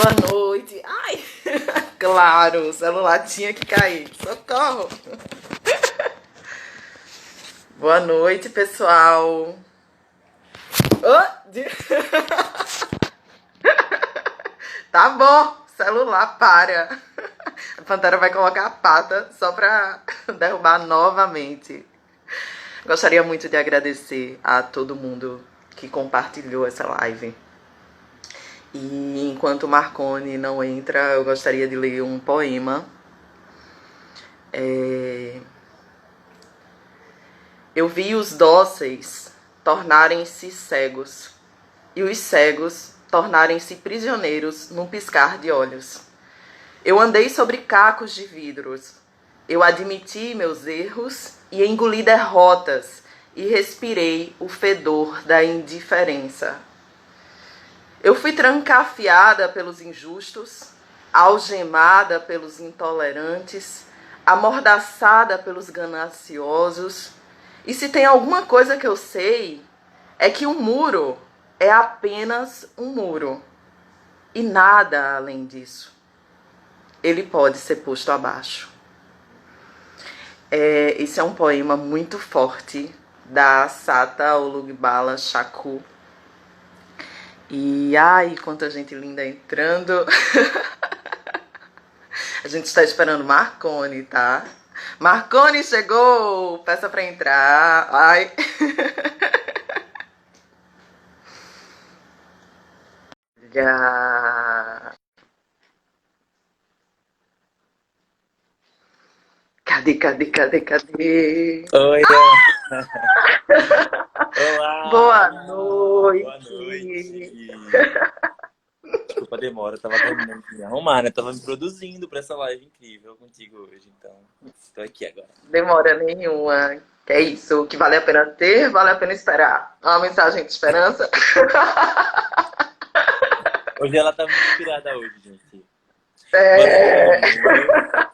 Boa noite. Ai, claro, o celular tinha que cair. Socorro. Boa noite, pessoal. Oh, Tá bom, celular, para. A Pantera vai colocar a pata só pra derrubar novamente. Gostaria muito de agradecer a todo mundo que compartilhou essa live. E enquanto o Marconi não entra, eu gostaria de ler um poema. Eu vi os dóceis tornarem-se cegos, e os cegos tornarem-se prisioneiros num piscar de olhos. Eu andei sobre cacos de vidros, eu admiti meus erros e engoli derrotas, e respirei o fedor da indiferença. Eu fui trancafiada pelos injustos, algemada pelos intolerantes, amordaçada pelos gananciosos. E se tem alguma coisa que eu sei, é que um muro é apenas um muro. E nada além disso. Ele pode ser posto abaixo. Esse é um poema muito forte da Sata Olugbala Shaku. E ai, quanta gente linda entrando. A gente está esperando Marconi, tá? Marconi chegou! Peça pra entrar. Ai. Já. Cadê? Oi, olá! Boa Boa noite! noite! Desculpa a demora, eu tava terminando de me arrumar, né? Tava me produzindo pra essa live incrível contigo hoje, então estou aqui agora. Demora nenhuma. Que é isso? O que vale a pena ter, vale a pena esperar. Uma mensagem de esperança. Hoje ela tá muito inspirada hoje, gente. Boa noite a todo É... mundo.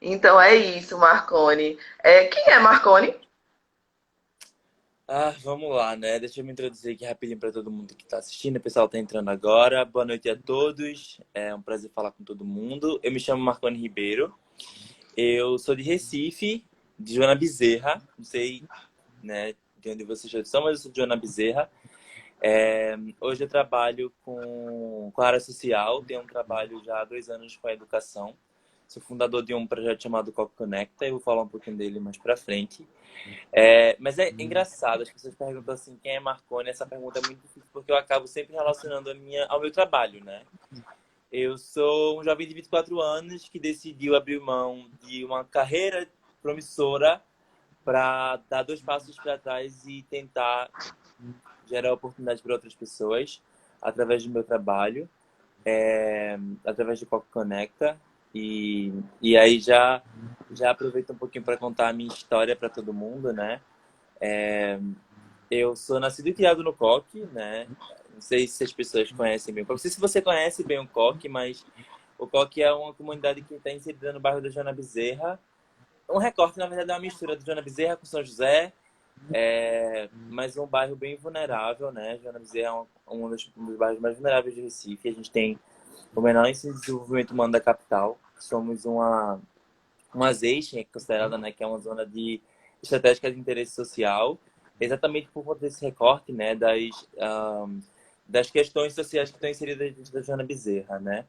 Então é isso, Marconi. Quem é Marconi? Vamos lá, né? Deixa eu me introduzir aqui rapidinho pra todo mundo que tá assistindo. O pessoal tá entrando agora. Boa noite a todos. É um prazer falar com todo mundo. Eu me chamo Marconi Ribeiro. Eu sou de Recife, de Joana Bezerra. Não sei, né, de onde vocês já são, mas eu sou de Joana Bezerra. Hoje eu trabalho com a área social, tenho um trabalho já há 2 anos com a educação. Sou fundador de um projeto chamado Coco Conecta, eu vou falar um pouquinho dele mais pra frente. Mas é engraçado, as pessoas perguntam assim, quem é Marconi? Essa pergunta é muito difícil, porque eu acabo sempre relacionando ao meu trabalho, né? Eu sou um jovem de 24 anos que decidiu abrir mão de uma carreira promissora para dar 2 passos para trás e tentar gerar oportunidade para outras pessoas através do meu trabalho, através do Coco Conecta. E aí já aproveito um pouquinho para contar a minha história para todo mundo, né? Eu sou nascido e criado no Coque, né? Não sei se as pessoas conhecem bem o Coque. Não sei se você conhece bem o Coque, mas o Coque é uma comunidade que está inserida no bairro da Joana Bezerra. Um recorte, na verdade, é uma mistura de Joana Bezerra com São José, mas um bairro bem vulnerável, né? Joana Bezerra é um dos bairros mais vulneráveis de Recife. A gente tem o menor índice de desenvolvimento humano da capital. Somos uma ZEIS, considerada, né, que é uma zona de estratégica de interesse social, exatamente por conta desse recorte, né, das questões sociais que estão inseridas dentro da Joana Bezerra, né?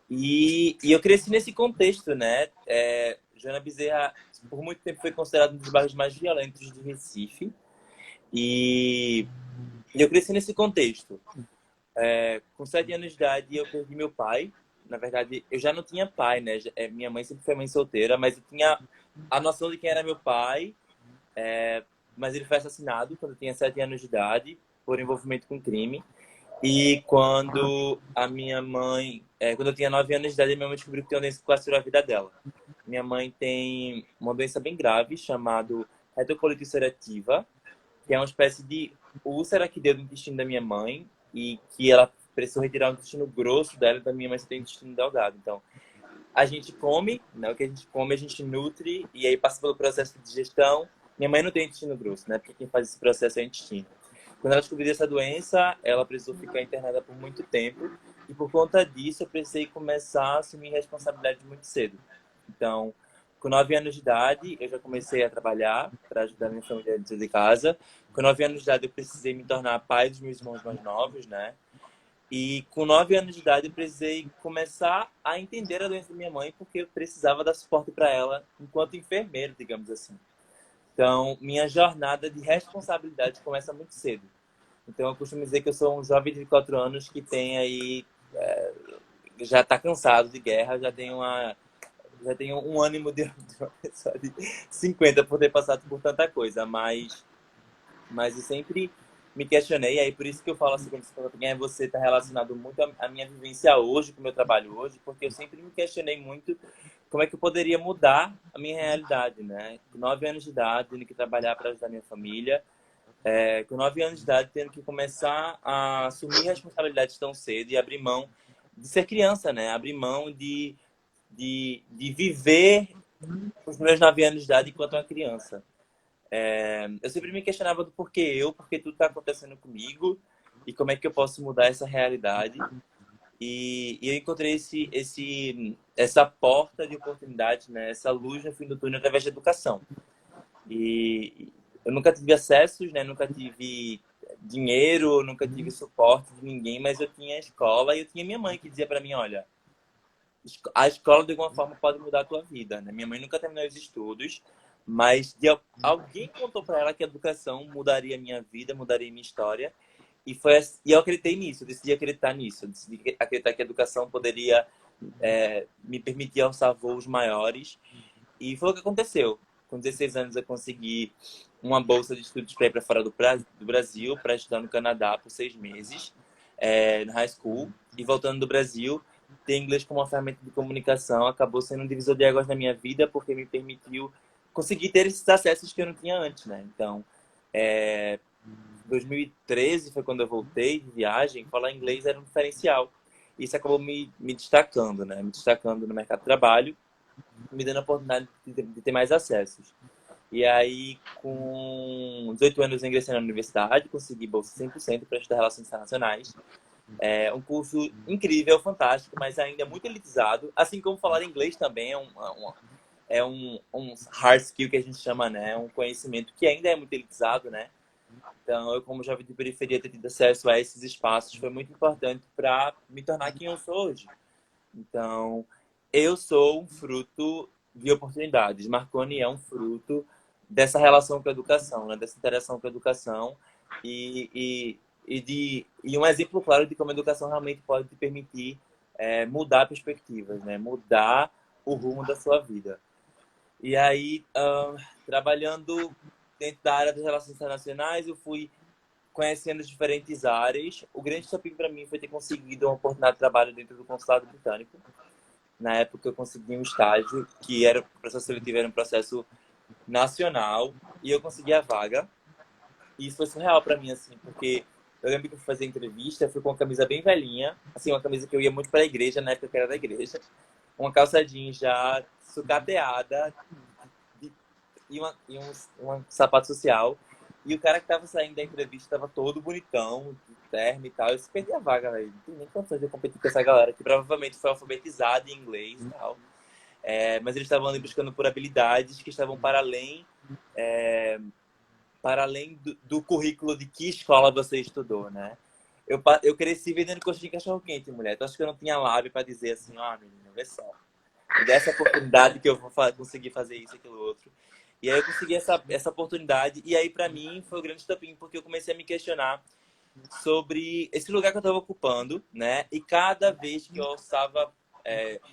E eu cresci nesse contexto, né? Joana Bezerra, por muito tempo, foi considerado um dos bairros mais violentos de Recife. E eu cresci nesse contexto. Com 7 anos de idade, eu perdi meu pai. Na verdade, eu já não tinha pai, né? Minha mãe sempre foi mãe solteira, mas eu tinha a noção de quem era meu pai. Mas ele foi assassinado quando eu tinha 7 anos de idade, por envolvimento com crime. E quando quando eu tinha 9 anos de idade, minha mãe descobriu que tem uma doença que quase tirou a vida dela. Minha mãe tem uma doença bem grave, chamada retocolite ulcerativa, que é uma espécie de úlcera que deu no intestino da minha mãe e que ela precisou retirar o intestino grosso dela, da minha mãe só tem intestino delgado. Então, a gente come, né? O que a gente come, a gente nutre e aí passa pelo processo de digestão. Minha mãe não tem intestino grosso, né? Porque quem faz esse processo é o intestino. Quando ela descobriu essa doença, ela precisou ficar internada por muito tempo. E por conta disso, eu precisei começar a assumir responsabilidade muito cedo. Então, com 9 anos de idade, eu já comecei a trabalhar para ajudar minha família dentro de casa. Com 9 anos de idade, eu precisei me tornar pai dos meus irmãos mais novos, né? E com 9 anos de idade, eu precisei começar a entender a doença da minha mãe, porque eu precisava dar suporte para ela enquanto enfermeiro, digamos assim. Então, minha jornada de responsabilidade começa muito cedo. Então, eu costumo dizer que eu sou um jovem de 24 anos que tem aí, já está cansado de guerra, já tem um ânimo de uma pessoa de 50 por ter passado por tanta coisa, mas eu sempre me questionei, aí por isso que eu falo assim, quando você fala quem é você, está relacionado muito à minha vivência hoje, com o meu trabalho hoje, porque eu sempre me questionei muito como é que eu poderia mudar a minha realidade, né? Com 9 anos de idade, tendo que trabalhar para ajudar minha família, com 9 anos de idade, tendo que começar a assumir responsabilidades tão cedo e abrir mão de ser criança, né? Abrir mão de viver os meus 9 anos de idade enquanto uma criança. Eu sempre me questionava do porquê porque tudo está acontecendo comigo e como é que eu posso mudar essa realidade. E eu encontrei essa porta de oportunidade, né? Essa luz no fim do túnel através da educação. E eu nunca tive acessos, né? Nunca tive dinheiro, nunca tive suporte de ninguém, mas eu tinha a escola e eu tinha minha mãe que dizia para mim, olha, a escola de alguma forma pode mudar a tua vida, né? Minha mãe nunca terminou os estudos, mas alguém contou para ela que a educação mudaria a minha vida, mudaria a minha história. E eu acreditei nisso, eu decidi acreditar nisso. Eu decidi acreditar que a educação poderia me permitir alçar voos maiores. E foi o que aconteceu. Com 16 anos eu consegui uma bolsa de estudos para ir para fora do Brasil, para estudar no Canadá por 6 meses, no high school. E voltando do Brasil, ter inglês como uma ferramenta de comunicação acabou sendo um divisor de águas na minha vida, porque me permitiu conseguir ter esses acessos que eu não tinha antes, né? Então, 2013 foi quando eu voltei de viagem, falar inglês era um diferencial. Isso acabou me destacando, né? Me destacando no mercado de trabalho, me dando a oportunidade de ter mais acessos. E aí, com 18 anos, eu ingressei na universidade, consegui bolsa 100% para estudar Relações Internacionais. É um curso incrível, fantástico, mas ainda muito elitizado. Assim como falar inglês também é um hard skill que a gente chama, né? Um conhecimento que ainda é muito elitizado, né? Então, eu, como jovem de periferia, ter tido acesso a esses espaços foi muito importante para me tornar quem eu sou hoje. Então, eu sou um fruto de oportunidades. Marconi é um fruto dessa relação com a educação, né? Dessa interação com a educação e um exemplo claro de como a educação realmente pode te permitir mudar perspectivas, né? Mudar o rumo da sua vida. E aí, trabalhando dentro da área das relações internacionais, eu fui conhecendo diferentes áreas. O grande desafio para mim foi ter conseguido uma oportunidade de trabalho dentro do consulado britânico. Na época, eu consegui um estágio que era o processo seletivo, era um processo nacional, e eu consegui a vaga. E isso foi surreal para mim, assim, porque eu lembro que eu fui fazer entrevista, eu fui com uma camisa bem velhinha, assim, uma camisa que eu ia muito para a igreja, na época que era da igreja, uma calça jeans já sucateada, um sapato social. E o cara que tava saindo da entrevista tava todo bonitão, de terno e tal. Eu se perdi a vaga, velho. Não tem nem condições de eu competir com essa galera que provavelmente foi alfabetizada em inglês e tal. Mas eles estavam ali buscando por habilidades que estavam para além do currículo de que escola você estudou, né? Eu cresci vendendo coxa de cachorro-quente, mulher. Então acho que eu não tinha lábio para dizer assim, menina, vê só. Me dê essa oportunidade que eu vou conseguir fazer isso, aquilo, outro. E aí eu consegui essa oportunidade. E aí, para mim, foi o grande estopim, porque eu comecei a me questionar sobre esse lugar que eu estava ocupando, né? E cada vez que eu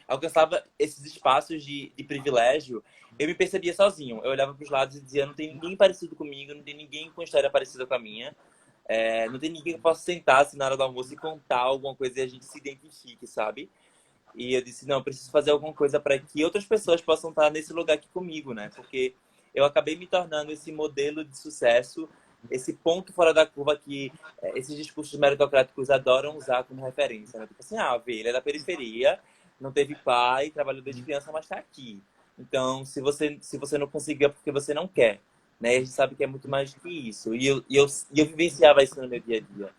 alcançava esses espaços de privilégio, eu me percebia sozinho. Eu olhava para os lados e dizia, não tem ninguém parecido comigo, não tem ninguém com história parecida com a minha. Não tem ninguém que eu possa sentar assim, na hora do almoço e contar alguma coisa e a gente se identifique, sabe? E eu disse, não, eu preciso fazer alguma coisa para que outras pessoas possam estar nesse lugar aqui comigo, né? Porque eu acabei me tornando esse modelo de sucesso, esse ponto fora da curva que esses discursos meritocráticos adoram usar como referência, né? Tipo assim, vê, ele é da periferia, não teve pai, trabalhou desde criança, mas está aqui. Então, se você não conseguiu é porque você não quer. né? E a gente sabe que é muito mais que isso. E eu vivenciava isso no meu dia a dia.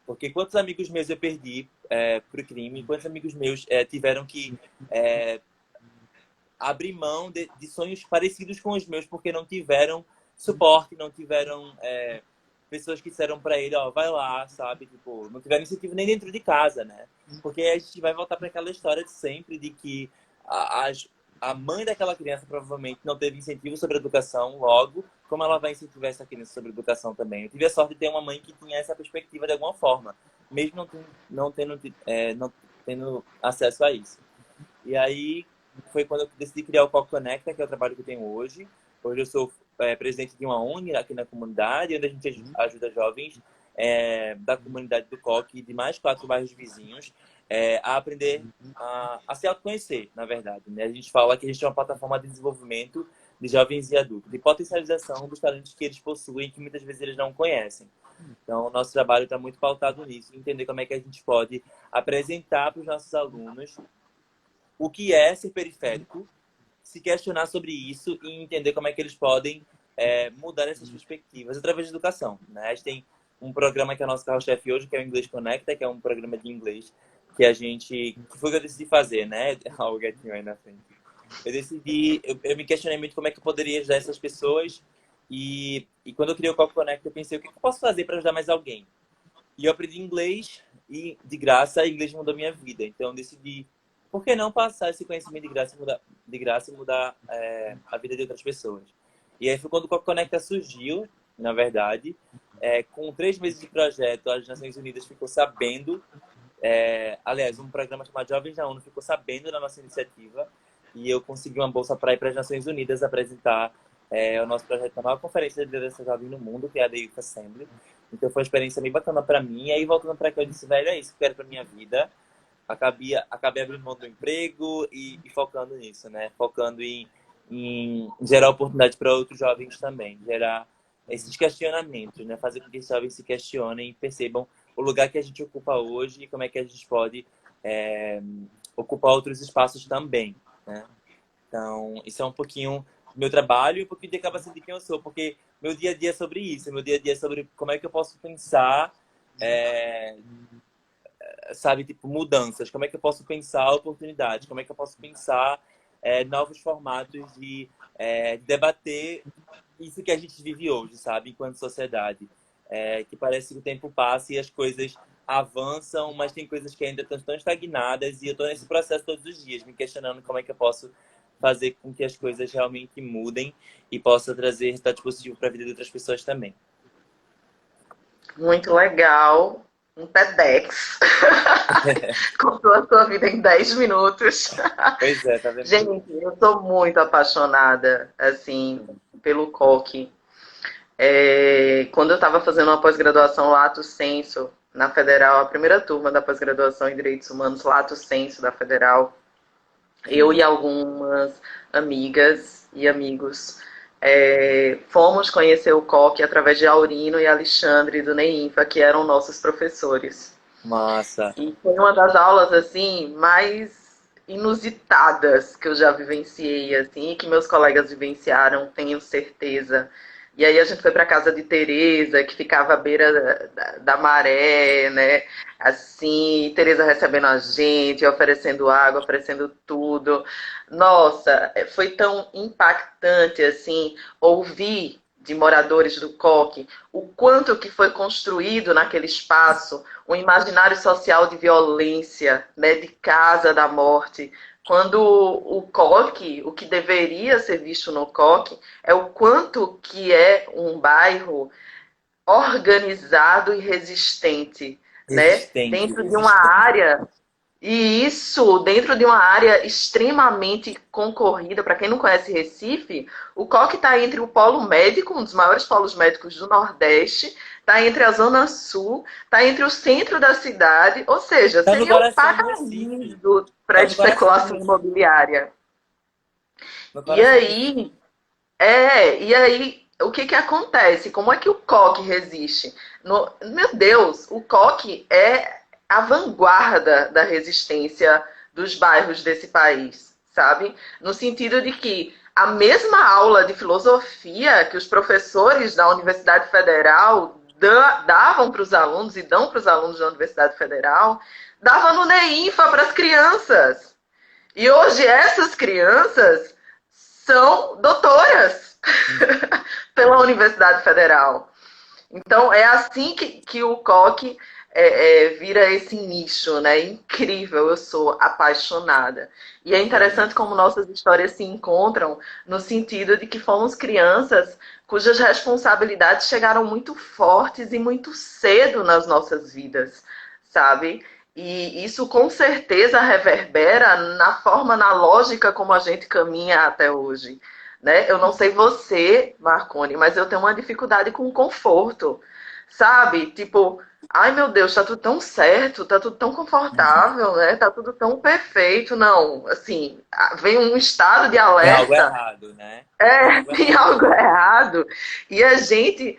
Porque quantos amigos meus eu perdi pro crime, quantos amigos meus tiveram que é, abrir mão de sonhos parecidos com os meus porque não tiveram suporte, não tiveram pessoas que disseram para ele, ó, vai lá, sabe? Tipo, não tiveram incentivo nem dentro de casa, né? Porque a gente vai voltar para aquela história de sempre de que a, as- a mãe daquela criança provavelmente não teve incentivo sobre a educação, logo, como ela vai incentivar essa criança sobre a educação também? Eu tive a sorte de ter uma mãe que tinha essa perspectiva de alguma forma, mesmo não tendo acesso a isso. E aí foi quando eu decidi criar o Coco Conecta, que é o trabalho que eu tenho hoje. Hoje eu sou presidente de uma ONG aqui na comunidade, onde a gente ajuda jovens da comunidade do Coque e de mais 4 bairros vizinhos a aprender a se autoconhecer, na verdade. Né? A gente fala que a gente é uma plataforma de desenvolvimento de jovens e adultos, de potencialização dos talentos que eles possuem, que muitas vezes eles não conhecem. Então, o nosso trabalho está muito pautado nisso, entender como é que a gente pode apresentar para os nossos alunos o que é ser periférico, se questionar sobre isso e entender como é que eles podem mudar essas perspectivas através da educação. Né? A gente tem um programa que é o nosso carro-chefe hoje, que é o Inglês Conecta, que é um programa de inglês que foi o que eu decidi fazer, né? Olha o gatinho aí na frente. Eu me questionei muito como é que eu poderia ajudar essas pessoas e quando eu criei o Copo Conecta, eu pensei, o que eu posso fazer para ajudar mais alguém? E eu aprendi inglês e, de graça, a inglês mudou minha vida. Então, eu decidi, por que não passar esse conhecimento de graça e mudar a vida de outras pessoas? E aí foi quando o Coco Conecta surgiu, na verdade. Com 3 meses de projeto, as Nações Unidas ficou sabendo, aliás, um programa chamado Jovens da ONU ficou sabendo da nossa iniciativa e eu consegui uma bolsa para ir para as Nações Unidas apresentar o nosso projeto na maior conferência de liderança jovem no mundo, que é a The Youth Assembly. Então foi uma experiência bem bacana para mim. E aí, voltando para cá, eu disse, velho, é isso que eu quero para minha vida. Acabei abrindo mão do emprego e focando nisso, né? Focando em gerar oportunidade para outros jovens também. Gerar esses questionamentos, né? Fazer com que os jovens se questionem e percebam o lugar que a gente ocupa hoje e como é que a gente pode ocupar outros espaços também, né? Então, isso é um pouquinho do meu trabalho e um pouquinho de acaba sendo de quem eu sou, porque meu dia a dia é sobre isso, meu dia a dia é sobre como é que eu posso pensar, é, sabe, tipo, mudanças, como é que eu posso pensar oportunidades, como é que eu posso pensar novos formatos de debater isso que a gente vive hoje, sabe, enquanto sociedade. Que parece que o tempo passa e as coisas avançam, mas tem coisas que ainda estão estagnadas e eu estou nesse processo todos os dias, me questionando como é que eu posso fazer com que as coisas realmente mudem e possa trazer resultados positivos para a vida de outras pessoas também. Muito legal. Um TEDx. Contou a sua vida em 10 minutos. Pois é, tá vendo? Gente, eu sou muito apaixonada, assim, pelo coque. Quando eu estava fazendo uma pós-graduação Lato Sensu na Federal, a primeira turma da pós-graduação em Direitos Humanos Lato Sensu da Federal, eu e algumas amigas e amigos fomos conhecer o coque através de Aurino e Alexandre do NEINFA, que eram nossos professores. Massa. E foi uma das aulas assim mais inusitadas que eu já vivenciei, assim, e que meus colegas vivenciaram, tenho certeza. E aí a gente foi para casa de Tereza, que ficava à beira da maré, né? Assim, Tereza recebendo a gente, oferecendo água, oferecendo tudo. Nossa, foi tão impactante assim ouvir de moradores do Coque o quanto que foi construído naquele espaço um imaginário social de violência, né, de casa da morte, quando o coque, o que deveria ser visto no coque, é o quanto que é um bairro organizado e resistente, né, Resistente, dentro de uma resistente. área e isso, dentro de uma área extremamente concorrida, para quem não conhece Recife, o Coque está entre o polo médico, um dos maiores polos médicos do Nordeste, está entre a Zona Sul, está entre o centro da cidade, ou seja, Tá no seria o coração do Recife. paraíso para Tá no coração do especulação Recife. imobiliária. No E coração do Recife. aí, o que que acontece? Como é que o coque resiste? Meu Deus, o coque é a vanguarda da resistência dos bairros desse país, sabe? No sentido de que a mesma aula de filosofia que os professores da Universidade Federal davam para os alunos e dão para os alunos da Universidade Federal, dava no NEINFA para as crianças. E hoje essas crianças são doutoras pela Universidade Federal. Então, é assim que o coque vira esse nicho, né? Incrível, eu sou apaixonada. E é interessante como nossas histórias se encontram no sentido de que fomos crianças cujas responsabilidades chegaram muito fortes e muito cedo nas nossas vidas, sabe? E isso com certeza reverbera na forma, na lógica como a gente caminha até hoje. Né? Eu não sei você, Marconi, mas eu tenho uma dificuldade com o conforto, sabe? Tipo, ai meu Deus, tá tudo tão certo, tá tudo tão confortável, né? Tá tudo tão perfeito. Não, assim, vem um estado de Tem algo alerta, errado, né? Tem algo tem errado. algo errado. E a gente,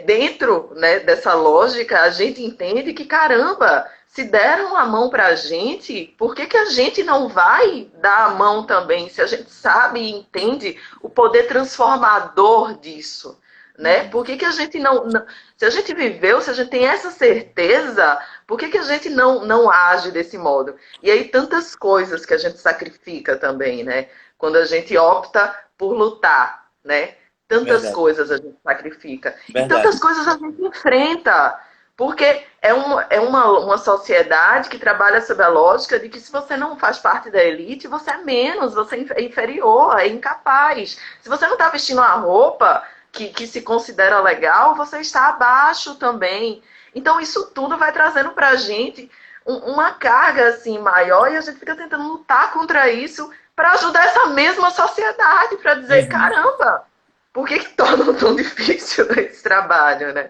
dentro, né, dessa lógica, a gente entende que, caramba, se deram a mão para a gente, por que a gente não vai dar a mão também? Se a gente sabe e entende o poder transformador disso, né? Por que a gente não, se a gente viveu, se a gente tem essa certeza, por que a gente não age desse modo? E aí tantas coisas que a gente sacrifica também, né? Quando a gente opta por lutar, né? Tantas Verdade. coisas a gente sacrifica. E tantas Verdade. coisas a gente enfrenta. Porque é uma sociedade que trabalha sob a lógica de que se você não faz parte da elite, você é menos, você é inferior, é incapaz. Se você não está vestindo uma roupa que se considera legal, você está abaixo também. Então, isso tudo vai trazendo para a gente uma carga assim maior e a gente fica tentando lutar contra isso para ajudar essa mesma sociedade, para dizer, Uhum. caramba, por que torna tão difícil esse trabalho, né?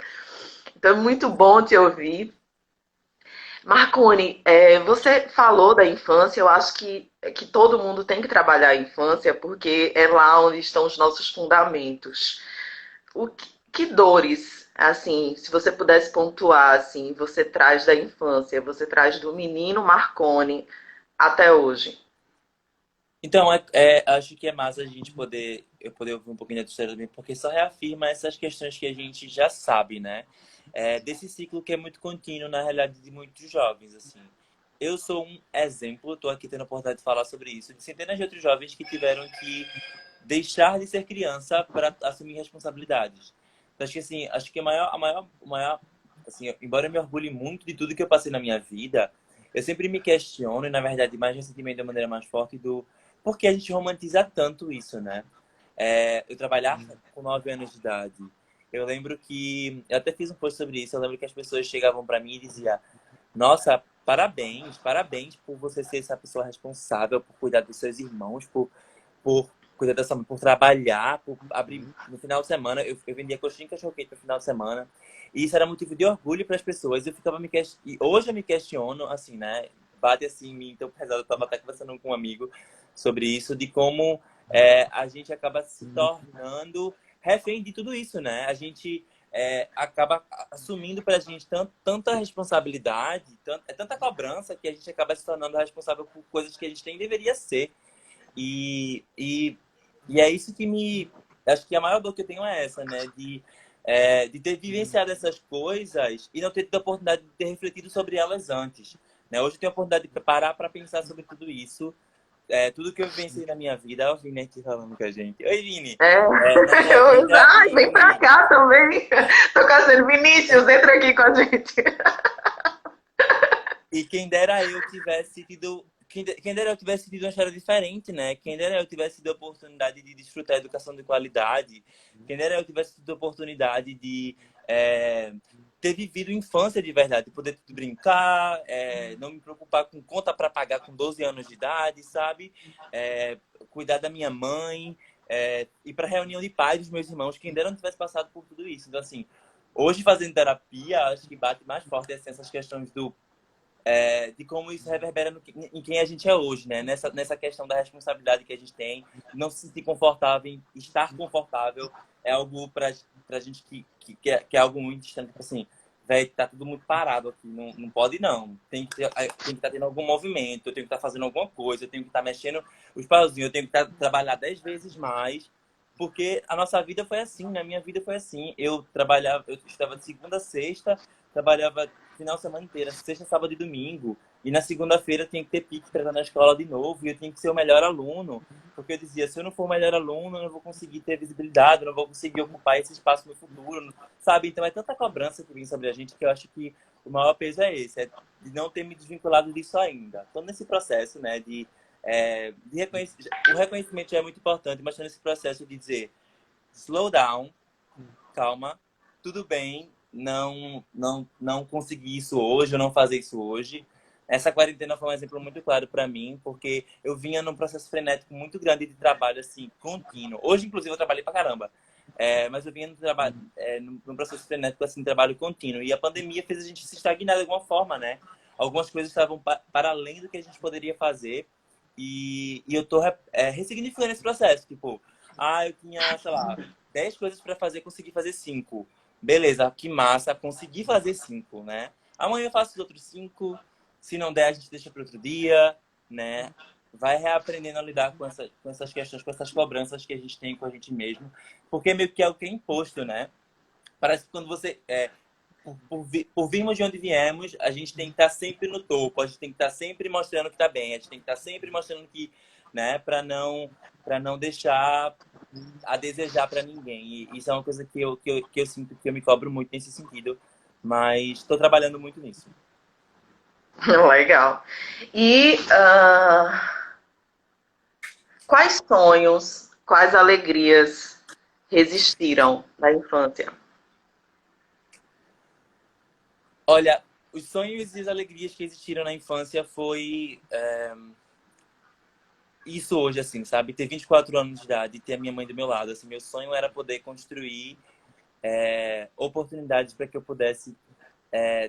Então, é muito bom te ouvir. Marconi, você falou da infância, eu acho que todo mundo tem que trabalhar a infância, porque é lá onde estão os nossos fundamentos. Que dores, assim, se você pudesse pontuar, assim, você traz da infância, você traz do menino Marconi até hoje? Então, acho que é massa a gente eu poder ouvir um pouquinho da tua história também, porque só reafirma essas questões que a gente já sabe, né? Desse ciclo que é muito contínuo na realidade de muitos jovens, assim. Eu sou um exemplo, estou aqui tendo a oportunidade de falar sobre isso, de centenas de outros jovens que tiveram que deixar de ser criança para assumir responsabilidades. Então, acho que assim, acho que a maior, assim, embora eu me orgulhe muito de tudo que eu passei na minha vida, eu sempre me questiono, e na verdade mais recentemente de uma maneira mais forte, do por que a gente romantiza tanto isso, né? Eu trabalhava com 9 anos de idade. Eu lembro que, eu até fiz um post sobre isso, eu lembro que as pessoas chegavam para mim e diziam: nossa, parabéns, parabéns por você ser essa pessoa responsável, por cuidar dos seus irmãos, por cuidar da sua mãe, por trabalhar, por abrir no final de semana. Eu vendia coxinha e cachorro-quente no final de semana. E isso era motivo de orgulho para as pessoas. Eu ficava e hoje eu me questiono, assim, né? Bate assim em mim, tão pesado. Eu estava até conversando com um amigo sobre isso, de como a gente acaba se tornando refém de tudo isso, né? A gente acaba assumindo pra gente tanta responsabilidade, tanta cobrança, que a gente acaba se tornando responsável por coisas que a gente nem deveria ser. E, e, e é isso que me... Acho que a maior dor que eu tenho é essa, né? De ter vivenciado essas coisas e não ter tido a oportunidade de ter refletido sobre elas antes. Né? Hoje eu tenho a oportunidade de parar para pensar sobre tudo isso. Tudo que eu vivenciei na minha vida. Olha o Vini aqui falando com a gente. Oi, Vini. É, Na minha vida ai, vem pra cá também. Tô caçando Vinícius, entra aqui com a gente. e quem dera eu tivesse tido... Quem dera eu tivesse tido uma história diferente, né? Quem dera eu tivesse tido a oportunidade de desfrutar a educação de qualidade. Quem dera eu tivesse tido a oportunidade de ter vivido infância de verdade. Poder brincar, não me preocupar com conta para pagar com 12 anos de idade, sabe? Cuidar da minha mãe, ir para reunião de pais dos meus irmãos. Quem dera eu não tivesse passado por tudo isso. Então, assim, hoje fazendo terapia, acho que bate mais forte assim, essas questões de como isso reverbera em quem a gente é hoje, né? Nessa questão da responsabilidade que a gente tem, não se sentir confortável, estar confortável é algo pra gente que é algo muito distante. Assim, véi, tá tudo muito parado aqui, não pode não. Tem que estar tendo algum movimento, eu tenho que estar fazendo alguma coisa, eu tenho que estar mexendo os pauzinhos, eu tenho que trabalhar 10 vezes mais, porque a nossa vida foi assim, na minha vida foi assim. Eu trabalhava, eu estava de segunda a sexta, trabalhava final de semana inteira, sexta, sábado e domingo, e na segunda-feira tinha que ter pique para estar na escola de novo, e eu tinha que ser o melhor aluno, porque eu dizia, se eu não for o melhor aluno, eu não vou conseguir ter visibilidade, eu não vou conseguir ocupar esse espaço no futuro, sabe? Então é tanta cobrança que vem sobre a gente que eu acho que o maior peso é esse, é de não ter me desvinculado disso ainda. Estou nesse processo, né, o reconhecimento já é muito importante, mas estou nesse processo de dizer, slow down, calma, tudo bem, não conseguir isso hoje, eu não fazer isso hoje. Essa quarentena foi um exemplo muito claro para mim, porque eu vinha num processo frenético muito grande de trabalho, assim, contínuo. Hoje, inclusive, eu trabalhei pra caramba. Mas eu vinha no trabalho, num processo frenético, assim, de trabalho contínuo. E a pandemia fez a gente se estagnar de alguma forma, né? Algumas coisas estavam para além do que a gente poderia fazer. E eu tô ressignificando esse processo. Tipo, eu tinha, sei lá, 10 coisas para fazer, consegui fazer 5. Beleza, que massa, consegui fazer 5, né? Amanhã eu faço os outros 5. Se não der, a gente deixa para outro dia, né? Vai reaprendendo a lidar com essas questões, com essas cobranças que a gente tem com a gente mesmo. Porque meio que é o que é imposto, né? Parece que quando você... por virmos de onde viemos, a gente tem que estar sempre no topo, a gente tem que estar sempre mostrando que está bem, a gente tem que estar sempre mostrando que, né, para não deixar a desejar para ninguém. E isso é uma coisa que eu sinto que eu me cobro muito nesse sentido, mas estou trabalhando muito nisso. Legal. E quais sonhos, quais alegrias resistiram na infância? Olha, os sonhos e as alegrias que existiram na infância foi isso hoje, assim, sabe? Ter 24 anos de idade e ter a minha mãe do meu lado. Assim, meu sonho era poder construir oportunidades para que eu pudesse,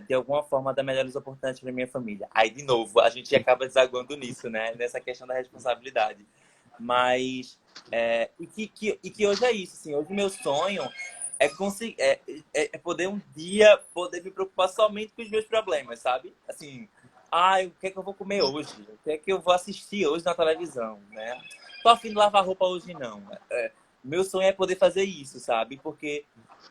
de alguma forma, dar melhores oportunidades para minha família. Aí, de novo, a gente acaba desaguando nisso, né? Nessa questão da responsabilidade. Mas, e que hoje é isso, assim. Hoje o meu sonho é, conseguir, poder um dia poder me preocupar somente com os meus problemas, sabe? Assim, o que é que eu vou comer hoje? O que é que eu vou assistir hoje na televisão, né? Tô a fim de lavar roupa hoje, não. Meu sonho é poder fazer isso, sabe? Porque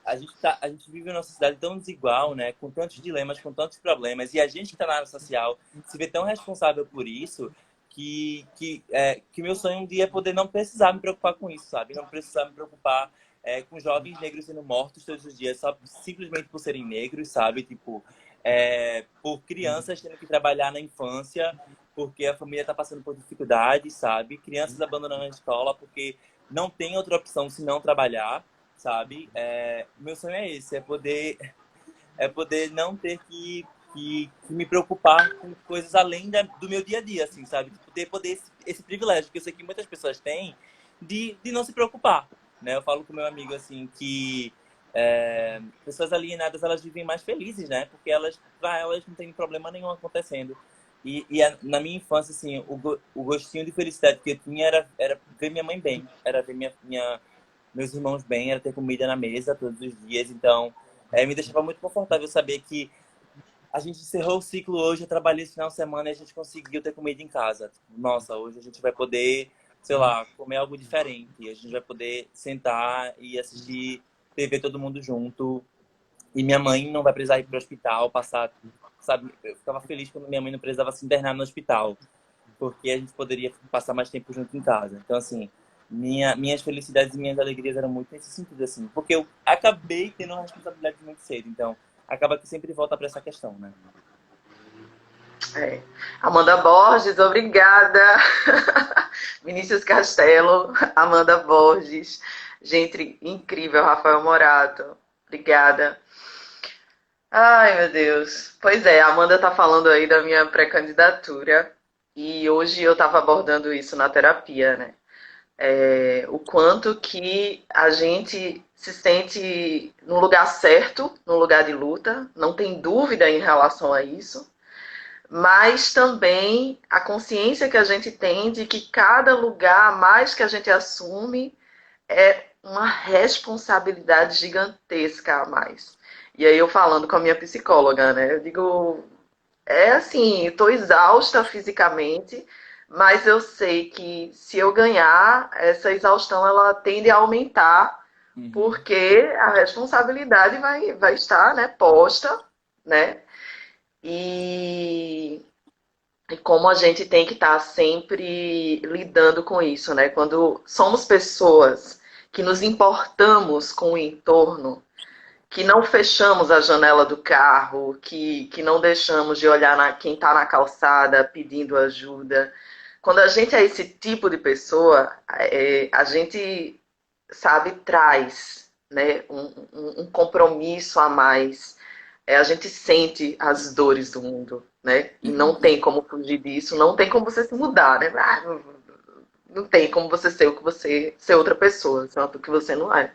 a gente vive numa sociedade tão desigual, né? Com tantos dilemas, com tantos problemas. E a gente que está na área social se vê tão responsável por isso que meu sonho um dia é poder não precisar me preocupar com isso, sabe? Não precisar me preocupar com jovens negros sendo mortos todos os dias só simplesmente por serem negros, sabe? Tipo, por crianças tendo que trabalhar na infância porque a família está passando por dificuldades, sabe? Crianças abandonando a escola porque não tem outra opção senão trabalhar, sabe? Meu sonho é esse, é poder não ter que me preocupar com coisas além do meu dia a dia, assim, sabe? Tipo, ter poder esse privilégio que eu sei que muitas pessoas têm de não se preocupar, né? Eu falo com meu amigo, assim, que pessoas alienadas, elas vivem mais felizes, né? Porque pra elas não tem problema nenhum acontecendo. Na minha infância, assim, o gostinho de felicidade que eu tinha era ver minha mãe bem, era ver meus irmãos bem, era ter comida na mesa todos os dias. Então, me deixava muito confortável saber que a gente encerrou o ciclo hoje, eu trabalhei esse final de semana e a gente conseguiu ter comida em casa. Nossa, hoje a gente vai poder, sei lá, comer algo diferente. A gente vai poder sentar e assistir TV todo mundo junto. E minha mãe não vai precisar ir para o hospital, passar, sabe? Eu ficava feliz quando minha mãe não precisava se internar no hospital, porque a gente poderia passar mais tempo junto em casa. Então, assim, minhas felicidades e minhas alegrias eram muito nesse sentido, assim, porque eu acabei tendo uma responsabilidade muito cedo. Então, acaba que sempre volta para essa questão, né? Amanda Borges, obrigada. Vinícius Castelo, Amanda Borges, gente incrível, Rafael Morato, obrigada. Ai, meu Deus. Pois é, a Amanda tá falando aí da minha pré-candidatura e hoje eu tava abordando isso na terapia, né? O quanto que a gente se sente no lugar certo, no lugar de luta, não tem dúvida em relação a isso, mas também a consciência que a gente tem de que cada lugar a mais que a gente assume é uma responsabilidade gigantesca a mais. E aí eu falando com a minha psicóloga, né? Eu digo, é assim, estou exausta fisicamente, mas eu sei que se eu ganhar, essa exaustão ela tende a aumentar, Uhum. porque a responsabilidade vai estar, né, posta, né? E, e como a gente tem que estar sempre lidando com isso, né? Quando somos pessoas que nos importamos com o entorno, que não fechamos a janela do carro, que não deixamos de olhar quem está na calçada pedindo ajuda. Quando a gente é esse tipo de pessoa, a gente, sabe, traz, né, um compromisso a mais. A gente sente as dores do mundo, né? E não Uhum. tem como fugir disso, não tem como você se mudar, né? Não tem como você ser o que você ser outra pessoa, ser o que você não é.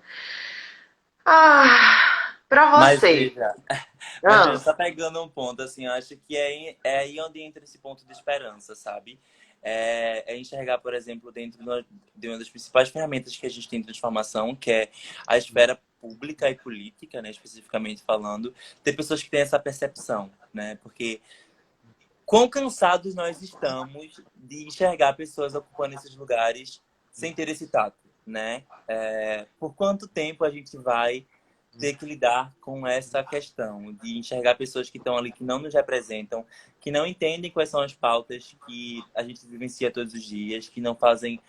Pra Mas você. veja, mas veja, Ah, só pegando um ponto, assim, eu acho que é aí onde entra esse ponto de esperança, sabe? É enxergar, por exemplo, dentro de uma das principais ferramentas que a gente tem de transformação, que é a esfera pública e política, né, especificamente falando, ter pessoas que têm essa percepção, né? Porque quão cansados nós estamos de enxergar pessoas ocupando esses lugares sem ter esse tato, né? Por quanto tempo a gente vai ter que lidar com essa questão de enxergar pessoas que estão ali, que não nos representam, que não entendem quais são as pautas que a gente vivencia todos os dias, que não fazem,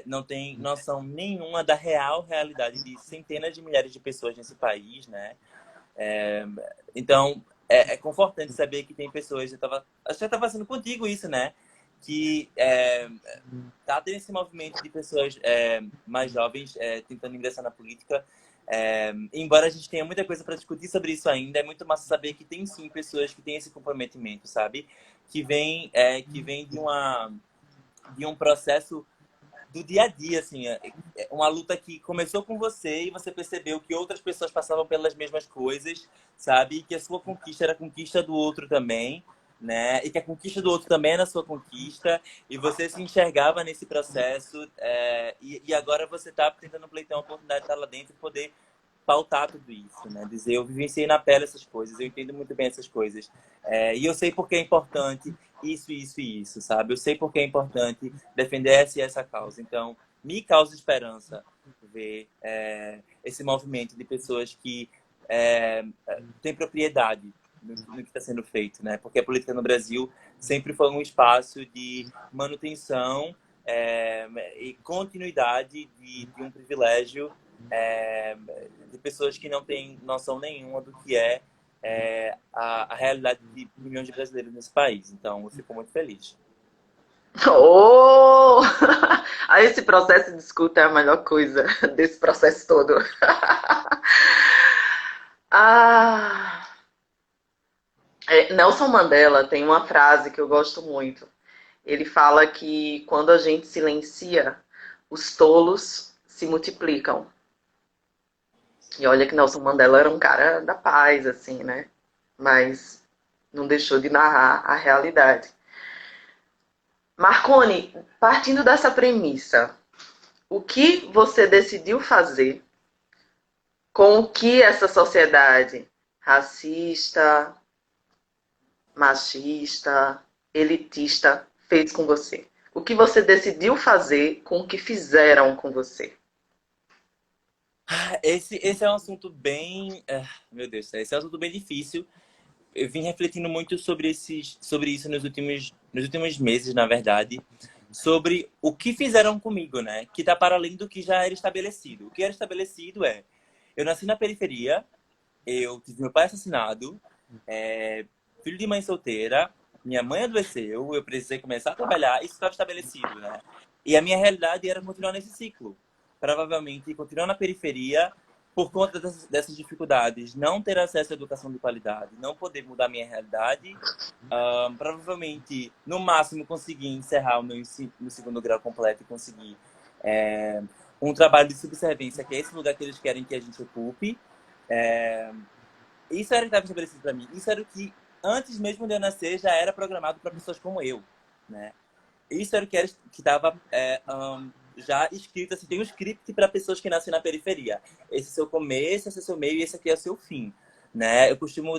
não tem noção nenhuma da real realidade de centenas de milhares de pessoas nesse país, né? Então, é confortante saber que tem pessoas, acho que eu estava fazendo contigo isso, né? Que tá tendo esse movimento de pessoas mais jovens tentando ingressar na política. Embora a gente tenha muita coisa para discutir sobre isso ainda, é muito massa saber que tem sim pessoas que têm esse comprometimento, sabe? Que vem de um processo do dia a dia, assim, uma luta que começou com você e você percebeu que outras pessoas passavam pelas mesmas coisas, sabe? E que a sua conquista era a conquista do outro também, né? E que a conquista do outro também era a sua conquista, e você se enxergava nesse processo, e agora você está tentando pleitear uma oportunidade de estar lá dentro e poder pautar tudo isso, né? Dizer, eu vivenciei na pele essas coisas, eu entendo muito bem essas coisas. E eu sei por que é importante isso, isso e isso, sabe? Eu sei por que é importante defender essa e essa causa. Então, me causa esperança ver esse movimento de pessoas que têm propriedade no que está sendo feito, né? Porque a política no Brasil sempre foi um espaço de manutenção e continuidade de um privilégio é, de pessoas que não têm noção nenhuma do que a realidade de milhões de brasileiros nesse país. Então, eu fico muito feliz. oh! Aí esse processo de escuta é a melhor coisa desse processo todo. Ah, Nelson Mandela tem uma frase que eu gosto muito. Ele fala que quando a gente silencia, os tolos se multiplicam. E olha que Nelson Mandela era um cara da paz, assim, né? Mas não deixou de narrar a realidade. Marconi, partindo dessa premissa, o que você decidiu fazer com o que essa sociedade racista, machista, elitista fez com você? O que você decidiu fazer com o que fizeram com você? Esse é um assunto bem. Meu Deus, esse é um assunto bem difícil. Eu vim refletindo muito sobre isso nos últimos meses, na verdade. Sobre o que fizeram comigo, né? Que está para além do que já era estabelecido. O que era estabelecido eu nasci na periferia, eu tive meu pai assassinado, é, filho de mãe solteira, minha mãe adoeceu, eu precisei começar a trabalhar, isso estava estabelecido, né? E a minha realidade era continuar nesse ciclo. Provavelmente continuar na periferia por conta dessas dificuldades, não ter acesso à educação de qualidade, não poder mudar minha realidade, provavelmente, no máximo, conseguir encerrar o meu ensino no segundo grau completo e conseguir é, um trabalho de subserviência, que é esse lugar que eles querem que a gente ocupe. É, Isso era o que estava estabelecido para mim. Isso era o que, antes mesmo de eu nascer, já era programado para pessoas como eu, né? Isso era o que estava já escrito, tem um script para pessoas que nascem na periferia. Esse é o seu começo, esse é o seu meio e esse aqui é o seu fim. né? Eu costumo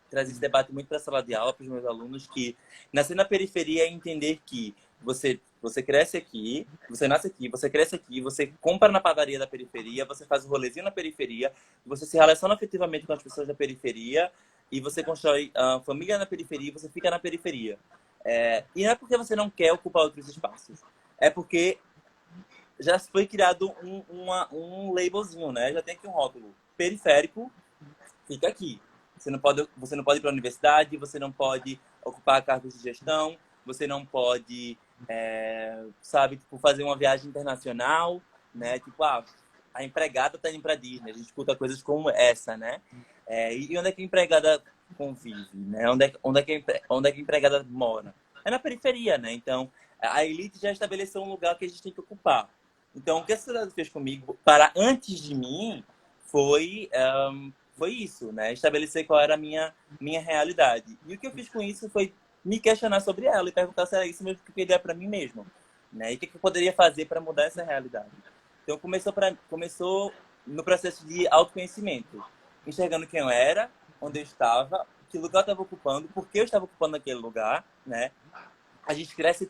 trazer esse debate muito para a sala de aula, para os meus alunos, que nascer na periferia é entender que você cresce aqui, você nasce aqui, você cresce aqui, você compra na padaria da periferia, você faz o rolezinho na periferia, você se relaciona afetivamente com as pessoas da periferia e você constrói a família na periferia e você fica na periferia. E não é porque você não quer ocupar outros espaços, é porque já foi criado um labelzinho, né? Já tem aqui um rótulo. Periférico, fica aqui. Você não pode ir para a universidade, você não pode ocupar cargos de gestão, você não pode, sabe, tipo, fazer uma viagem internacional, né? Tipo, a empregada está indo para Disney. A gente escuta coisas como essa, né? E onde é que a empregada convive, né? Onde é que a empregada mora? É na periferia, né? Então, a elite já estabeleceu um lugar que a gente tem que ocupar. Então, o que a sociedade fez comigo, para antes de mim, foi foi isso, né? Estabelecer qual era a minha realidade. E o que eu fiz com isso foi me questionar sobre ela e perguntar se era isso mesmo que eu queria para mim mesmo, né? E o que eu poderia fazer para mudar essa realidade. Então começou no processo de autoconhecimento, enxergando quem eu era, onde eu estava, que lugar eu estava ocupando, por que eu estava ocupando aquele lugar, né? A gente cresce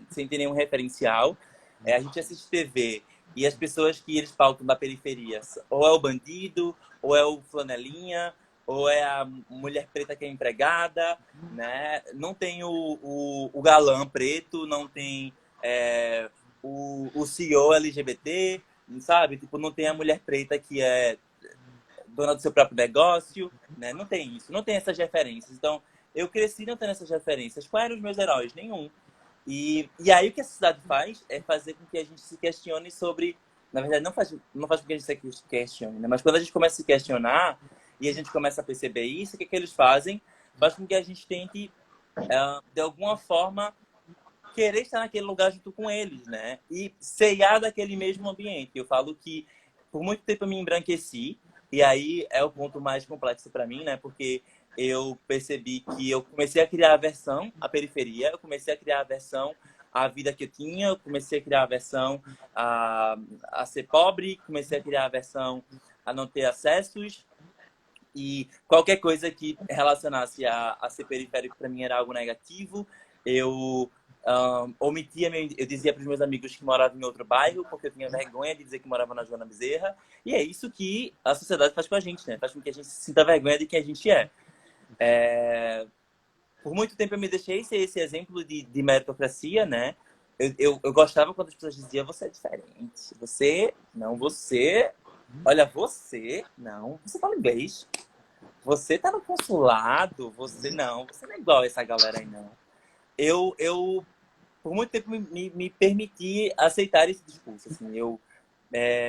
sem ter nenhum referencial. A gente assiste TV e as pessoas que eles pautam da periferia, ou é o bandido, ou é o flanelinha, ou é a mulher preta que é empregada, né? Não tem o galã preto, não tem o CEO LGBT, sabe? Tipo, não tem a mulher preta que é dona do seu próprio negócio, né? Não tem isso, não tem essas referências. Então, eu cresci não tendo essas referências. Quais eram os meus heróis? Nenhum. E aí o que a sociedade faz é fazer com que a gente se questione sobre... Na verdade, não faz com que a gente se questione, né? Mas quando a gente começa a se questionar e a gente começa a perceber isso, o que eles fazem? Faz com que a gente tente, de alguma forma, querer estar naquele lugar junto com eles, né? E ceiar daquele mesmo ambiente. Eu falo que por muito tempo eu me embranqueci, e aí é o ponto mais complexo para mim, né? Porque eu percebi que eu comecei a criar aversão à periferia, eu comecei a criar aversão à vida que eu tinha, eu comecei a criar aversão a ser pobre, comecei a criar aversão a não ter acessos, e qualquer coisa que relacionasse a ser periférico para mim era algo negativo. Eu omitia, eu dizia para os meus amigos que moravam em outro bairro, porque eu tinha vergonha de dizer que morava na Joana Bezerra. E é isso que a sociedade faz com a gente, né? Faz com que a gente sinta vergonha de quem a gente é. Por muito tempo eu me deixei ser esse exemplo de meritocracia, né? Eu gostava quando as pessoas diziam: você é diferente. Olha, você fala inglês. Você tá no consulado, você não é igual essa galera aí, não. Eu por muito tempo, me permiti aceitar esse discurso, assim, eu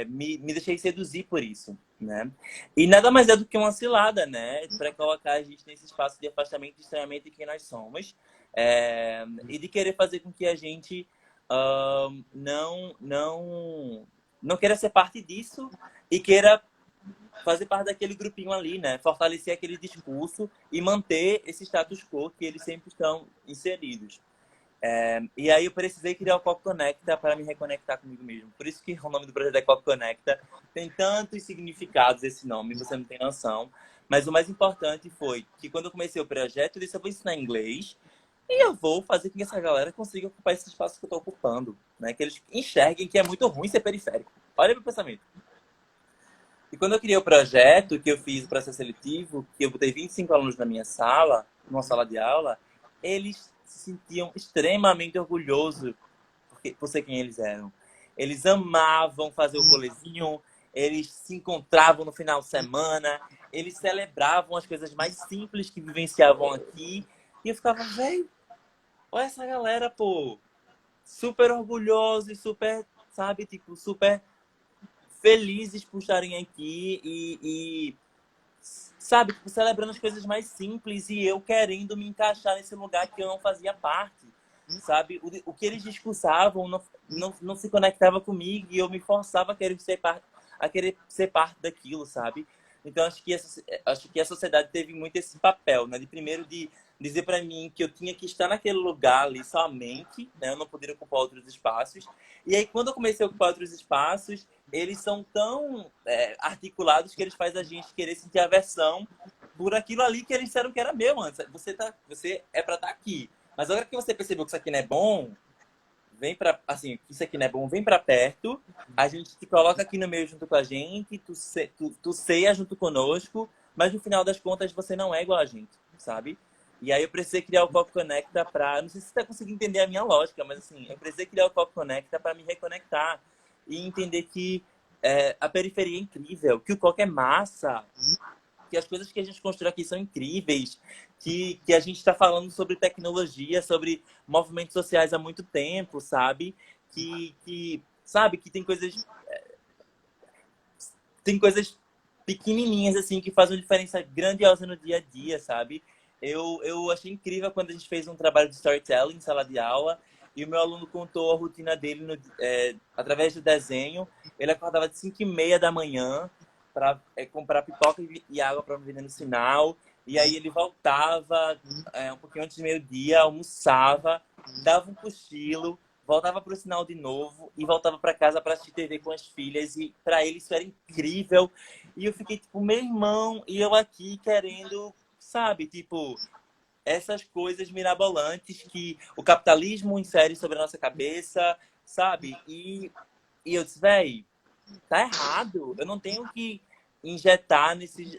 me deixei seduzir por isso, né? E nada mais é do que uma cilada, né? Para colocar a gente nesse espaço de afastamento extremamente de quem nós somos, e de querer fazer com que a gente não queira ser parte disso e queira fazer parte daquele grupinho ali, né? Fortalecer aquele discurso e manter esse status quo que eles sempre estão inseridos. E aí eu precisei criar o Coco Conecta para me reconectar comigo mesmo. Por isso que o nome do projeto é Coco Conecta. Tem tantos significados esse nome, você não tem noção. Mas o mais importante foi que quando eu comecei o projeto, eu disse: eu vou ensinar inglês e eu vou fazer com que essa galera consiga ocupar esse espaço que eu estou ocupando, né? Que eles enxerguem que é muito ruim ser periférico. Olha meu pensamento. E quando eu criei o projeto, que eu fiz o processo seletivo, que eu botei 25 alunos na minha sala, numa sala de aula, eles se sentiam extremamente orgulhosos por ser quem eles eram. Eles amavam fazer o rolezinho, eles se encontravam no final de semana, eles celebravam as coisas mais simples que vivenciavam aqui. E eu ficava: velho, olha essa galera, pô, super orgulhoso e super, sabe, tipo, super felizes por estarem aqui sabe, tipo, celebrando as coisas mais simples e eu querendo me encaixar nesse lugar que eu não fazia parte, sabe? O que eles discursavam não se conectava comigo e eu me forçava a querer ser parte daquilo, sabe? Então, acho que a sociedade teve muito esse papel, né? De primeiro de dizer para mim que eu tinha que estar naquele lugar ali somente, né? Eu não poderia ocupar outros espaços. E aí, quando eu comecei a ocupar outros espaços, eles são tão articulados que eles fazem a gente querer sentir aversão por aquilo ali que eles disseram que era meu antes. Você é para estar aqui. Mas agora que você percebeu que isso aqui não é bom, vem pra, assim, isso aqui não é bom, vem pra perto, a gente te coloca aqui no meio junto com a gente, tu ceia junto conosco, mas no final das contas você não é igual a gente, sabe? E aí eu precisei criar o Coco Conecta pra, não sei se você tá conseguindo entender a minha lógica, mas assim, eu precisei criar o Coco Conecta pra me reconectar e entender que a periferia é incrível, que o Coco é massa, que as coisas que a gente constrói aqui são incríveis, que a gente está falando sobre tecnologia, sobre movimentos sociais há muito tempo, sabe? Sabe, que tem coisas pequenininhas, assim, que fazem uma diferença grandiosa no dia a dia, sabe? Eu achei incrível quando a gente fez um trabalho de storytelling em sala de aula e o meu aluno contou a rotina dele através do desenho. Ele acordava de 5h30 da manhã para comprar pipoca e água para vender no sinal. E aí ele voltava um pouquinho antes do meio-dia, almoçava, dava um cochilo, voltava para o sinal de novo e voltava para casa para assistir TV com as filhas. E para ele isso era incrível. E eu fiquei tipo, meu irmão, e eu aqui querendo, sabe, tipo, essas coisas mirabolantes que o capitalismo insere sobre a nossa cabeça, sabe? E eu disse, véi, tá errado. Eu não tenho que injetar nesses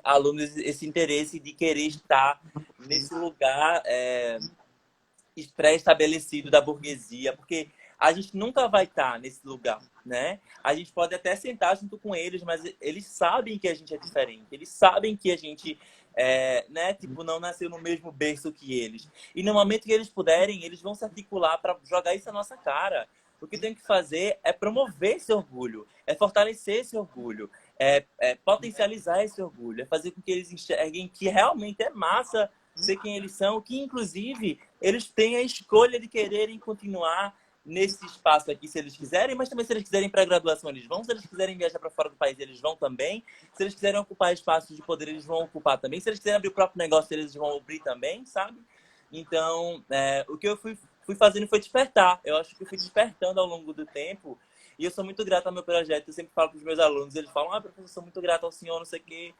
alunos esse interesse de querer estar nesse lugar pré-estabelecido da burguesia, porque a gente nunca vai estar nesse lugar, né? A gente pode até sentar junto com eles, mas eles sabem que a gente é diferente. Eles sabem que a gente, né? Tipo, não nasceu no mesmo berço que eles. E no momento que eles puderem, eles vão se articular para jogar isso na nossa cara. O que tem que fazer é promover esse orgulho, é fortalecer esse orgulho, é potencializar esse orgulho, é fazer com que eles enxerguem que realmente é massa ser quem eles são, que inclusive eles têm a escolha de quererem continuar nesse espaço aqui, se eles quiserem, mas também se eles quiserem para a graduação, eles vão, se eles quiserem viajar para fora do país, eles vão também, se eles quiserem ocupar espaços de poder, eles vão ocupar também, se eles quiserem abrir o próprio negócio, eles vão abrir também, sabe? Então, o que eu fui fazendo foi despertar. Eu acho que eu fui despertando ao longo do tempo. E eu sou muito grato ao meu projeto. Eu sempre falo para os meus alunos. Eles falam, professor, eu sou muito grato ao senhor, não sei o quê.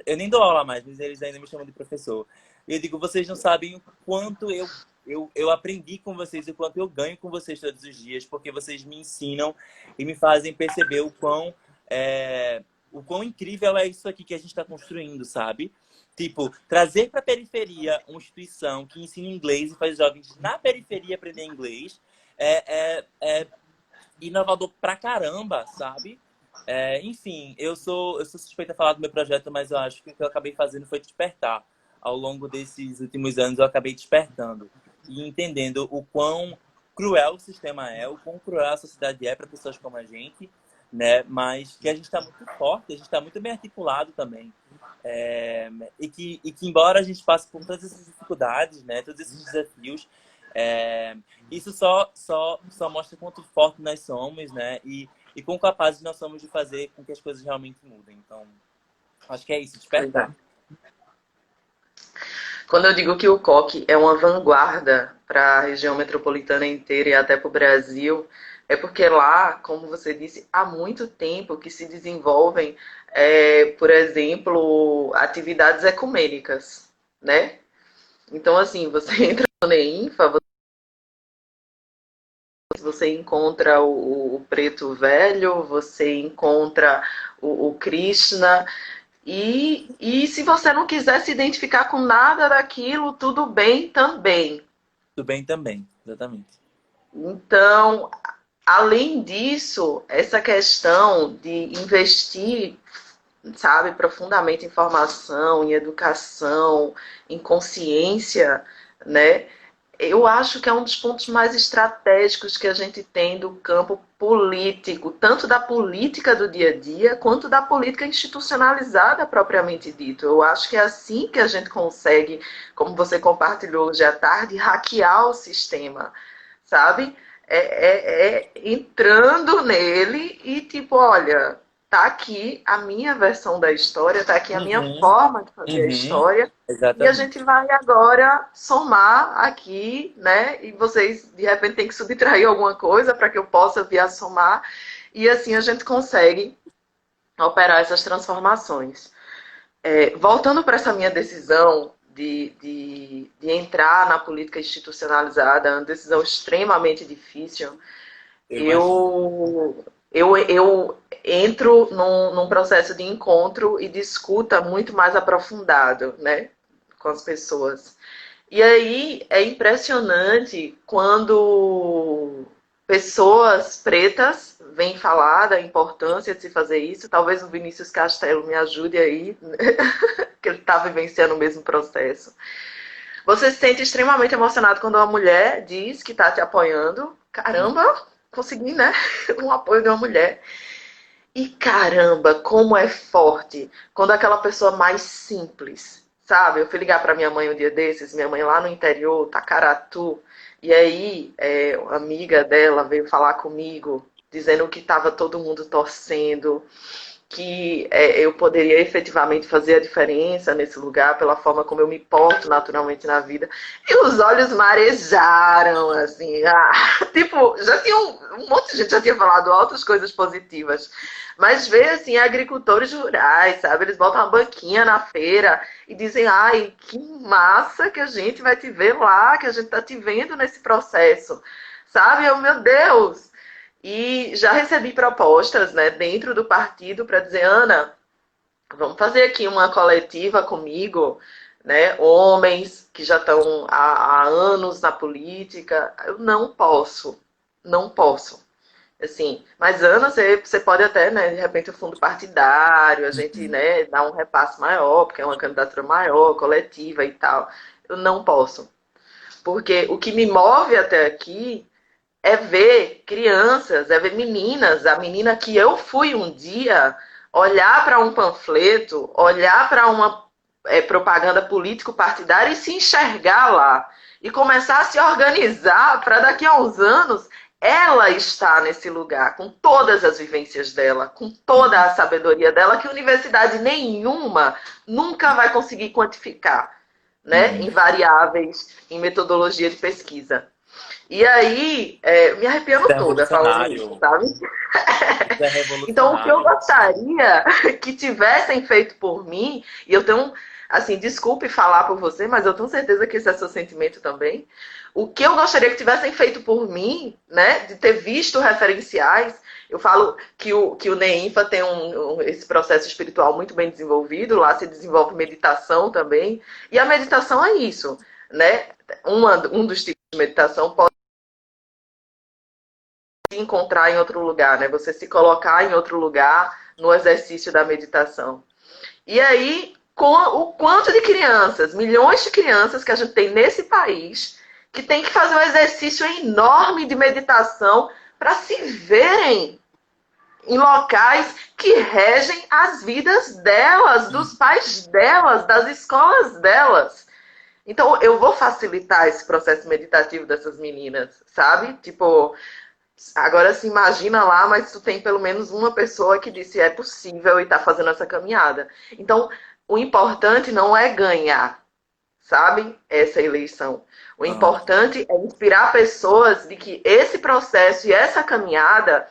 Eu nem dou aula mais, mas eles ainda me chamam de professor. E eu digo, vocês não sabem o quanto eu aprendi com vocês, o quanto eu ganho com vocês todos os dias, porque vocês me ensinam e me fazem perceber o quão incrível é isso aqui que a gente está construindo, sabe? Tipo, trazer para a periferia uma instituição que ensina inglês e faz jovens na periferia aprender inglês é inovador pra caramba, sabe? Enfim, eu sou suspeita a falar do meu projeto, mas eu acho que o que eu acabei fazendo foi despertar. Ao longo desses últimos anos, eu acabei despertando e entendendo o quão cruel o sistema é, o quão cruel a sociedade é para pessoas como a gente, né? Mas que a gente está muito forte, a gente está muito bem articulado também. E que embora a gente passe por todas essas dificuldades, né, todos esses desafios, isso só mostra quanto forte nós somos, né, e quão capazes nós somos de fazer com que as coisas realmente mudem. Então, acho que é isso, Pois é. despertar. Quando eu digo que o coque é uma vanguarda para a região metropolitana inteira e até para o Brasil, é porque lá, como você disse, há muito tempo que se desenvolvem, por exemplo, atividades ecumênicas, né? Então, assim, você entra no NEINFA, você encontra o preto velho, você encontra o Krishna, e se você não quiser se identificar com nada daquilo, tudo bem também. Tudo bem também, exatamente. Então, além disso, essa questão de investir, sabe, profundamente em formação, em educação, em consciência, né? Eu acho que é um dos pontos mais estratégicos que a gente tem do campo político, tanto da política do dia a dia, quanto da política institucionalizada propriamente dito. Eu acho que é assim que a gente consegue, como você compartilhou hoje à tarde, hackear o sistema, sabe? Entrando nele e tipo, olha, tá aqui a minha versão da história, tá aqui a minha Uhum, forma de fazer a uhum, história. E a gente exatamente. vai agora somar aqui, né? E vocês, de repente, têm que subtrair alguma coisa para que eu possa vir a somar. E assim a gente consegue operar essas transformações. Voltando para essa minha decisão de entrar na política institucionalizada, uma decisão extremamente difícil, Eu imagino. eu entro num processo de encontro e de escuta muito mais aprofundado, né, com as pessoas. E aí é impressionante quando pessoas pretas vêm falar da importância de se fazer isso. Talvez o Vinícius Castelo me ajude aí, que ele está vivenciando o mesmo processo. Você se sente extremamente emocionado quando uma mulher diz que está te apoiando. Caramba, consegui, né? Um apoio de uma mulher. E caramba, como é forte quando aquela pessoa mais simples, sabe? Eu fui ligar para minha mãe um dia desses, minha mãe lá no interior, Tacaratu, e aí uma amiga dela veio falar comigo, dizendo que estava todo mundo torcendo, que eu poderia efetivamente fazer a diferença nesse lugar pela forma como eu me porto naturalmente na vida. E os olhos marejaram, assim. Tipo, já tinha um monte de gente já tinha falado altas coisas positivas. Mas ver, assim, agricultores rurais, sabe? Eles botam uma banquinha na feira e dizem, ai, que massa que a gente vai te ver lá, que a gente tá te vendo nesse processo. Sabe? Eu, meu Deus! E já recebi propostas, né, dentro do partido para dizer, Ana, vamos fazer aqui uma coletiva comigo, né, homens que já estão há anos na política. Eu não posso, não posso. Assim, mas Ana, você pode até, né, de repente o fundo partidário, a gente, Uhum. né, dar um repasse maior, porque é uma candidatura maior, coletiva e tal. Eu não posso. Porque o que me move até aqui é ver crianças, é ver meninas, a menina que eu fui um dia, olhar para um panfleto, olhar para uma propaganda político-partidária e se enxergar lá. E começar a se organizar para daqui a uns anos ela estar nesse lugar, com todas as vivências dela, com toda Uhum. a sabedoria dela, que universidade nenhuma nunca vai conseguir quantificar, né? Uhum. Em variáveis, em metodologia de pesquisa. E aí, me Isso arrepiando é toda falando isso, revolucionário. sabe? Isso é Então, o que eu revolucionário. gostaria que tivessem feito por mim, e eu tenho, assim, desculpe falar por você, mas eu tenho certeza que esse é seu sentimento também. O que eu gostaria que tivessem feito por mim, né, de ter visto referenciais. Eu falo que o NEINFA tem esse processo espiritual muito bem desenvolvido, lá se desenvolve meditação também. E a meditação é isso, né? Um dos tipos de meditação pode se encontrar em outro lugar, né? Você se colocar em outro lugar no exercício da meditação. E aí, com o quanto de crianças, milhões de crianças que a gente tem nesse país, que tem que fazer um exercício enorme de meditação para se verem em locais que regem as vidas delas, dos pais delas, das escolas delas. Então, eu vou facilitar esse processo meditativo dessas meninas, sabe? Tipo, agora se imagina lá, mas tu tem pelo menos uma pessoa que disse é possível e está fazendo essa caminhada. Então, o importante não é ganhar, sabe? Essa eleição. O Aham. importante é inspirar pessoas de que esse processo e essa caminhada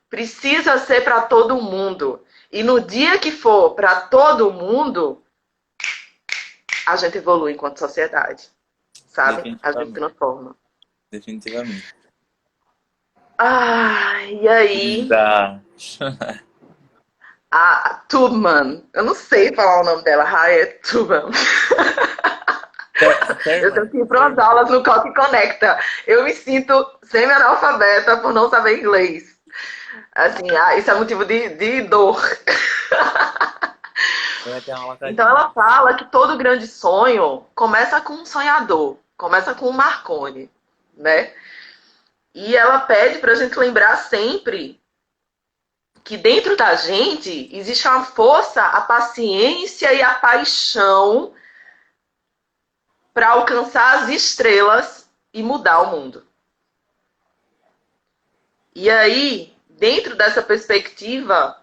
precisa ser para todo mundo. E no dia que for para todo mundo, a gente evolui enquanto sociedade, sabe? A gente Definitivamente. transforma. Definitivamente. E aí, Linda. a Tubman, eu não sei falar o nome dela, Harriet Tubman. Eu Thurman. tenho que ir para umas Thurman. aulas no Coque Conecta. Eu me sinto semi-analfabeta por não saber inglês. Assim, isso é motivo de dor. Eu ia ter uma Então lacadinha. ela fala que todo grande sonho começa com um sonhador, começa com um Marconi, né? E ela pede para a gente lembrar sempre que dentro da gente existe uma força, a paciência e a paixão para alcançar as estrelas e mudar o mundo. E aí, dentro dessa perspectiva,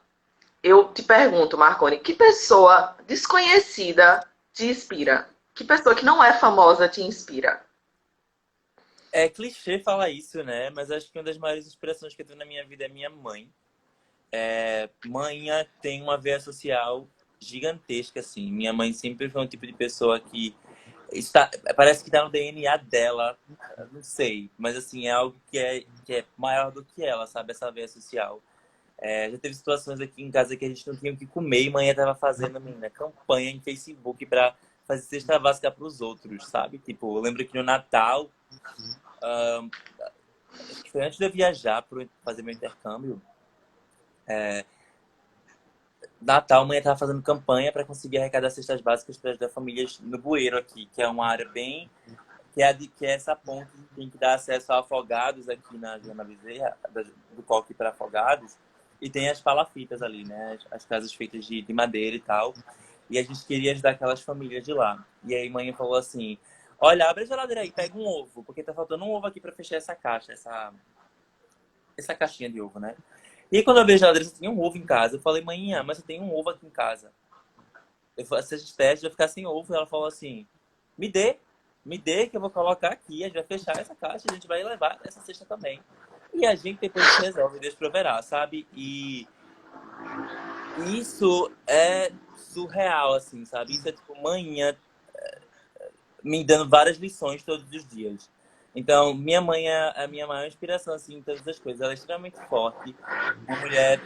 eu te pergunto, Marconi, que pessoa desconhecida te inspira? Que pessoa que não é famosa te inspira? É clichê falar isso, né? Mas acho que uma das maiores inspirações que eu tenho na minha vida é minha mãe. Mãe tem uma veia social gigantesca, assim. Minha mãe sempre foi um tipo de pessoa que está, parece que está no DNA dela, não sei, mas assim, é algo que é maior do que ela, sabe? Essa veia social. Já teve situações aqui em casa que a gente não tinha o que comer e mãe estava fazendo, menina, campanha em Facebook para fazer cesta básica para os outros, sabe? Tipo, eu lembro que no Natal, acho que foi antes de eu viajar para fazer meu intercâmbio, Natal, mãe estava fazendo campanha para conseguir arrecadar cestas básicas para ajudar famílias no Bueiro aqui, que é uma área bem que é essa ponte que tem que dar acesso a Afogados aqui na Joana Bezerra, do Coque para Afogados, e tem as palafitas ali, né? As casas feitas de madeira e tal. E a gente queria ajudar aquelas famílias de lá. E aí mãe falou assim: olha, abre a geladeira aí, pega um ovo, porque tá faltando um ovo aqui para fechar essa caixa, essa caixinha de ovo, né? E aí, quando eu abri a geladeira, só tinha um ovo em casa. Eu falei, mãe, mas eu tenho um ovo aqui em casa. Eu falei, se a gente teste, vai ficar sem ovo. Ela falou assim, me dê, me dê que eu vou colocar aqui, a gente vai fechar essa caixa, a gente vai levar essa cesta também. E a gente depois se resolve, Deus proverá, sabe? E isso é surreal, assim, sabe? Isso é tipo manhã me dando várias lições todos os dias. Então, minha mãe é a minha maior inspiração, assim, em todas as coisas. Ela é extremamente forte, uma mulher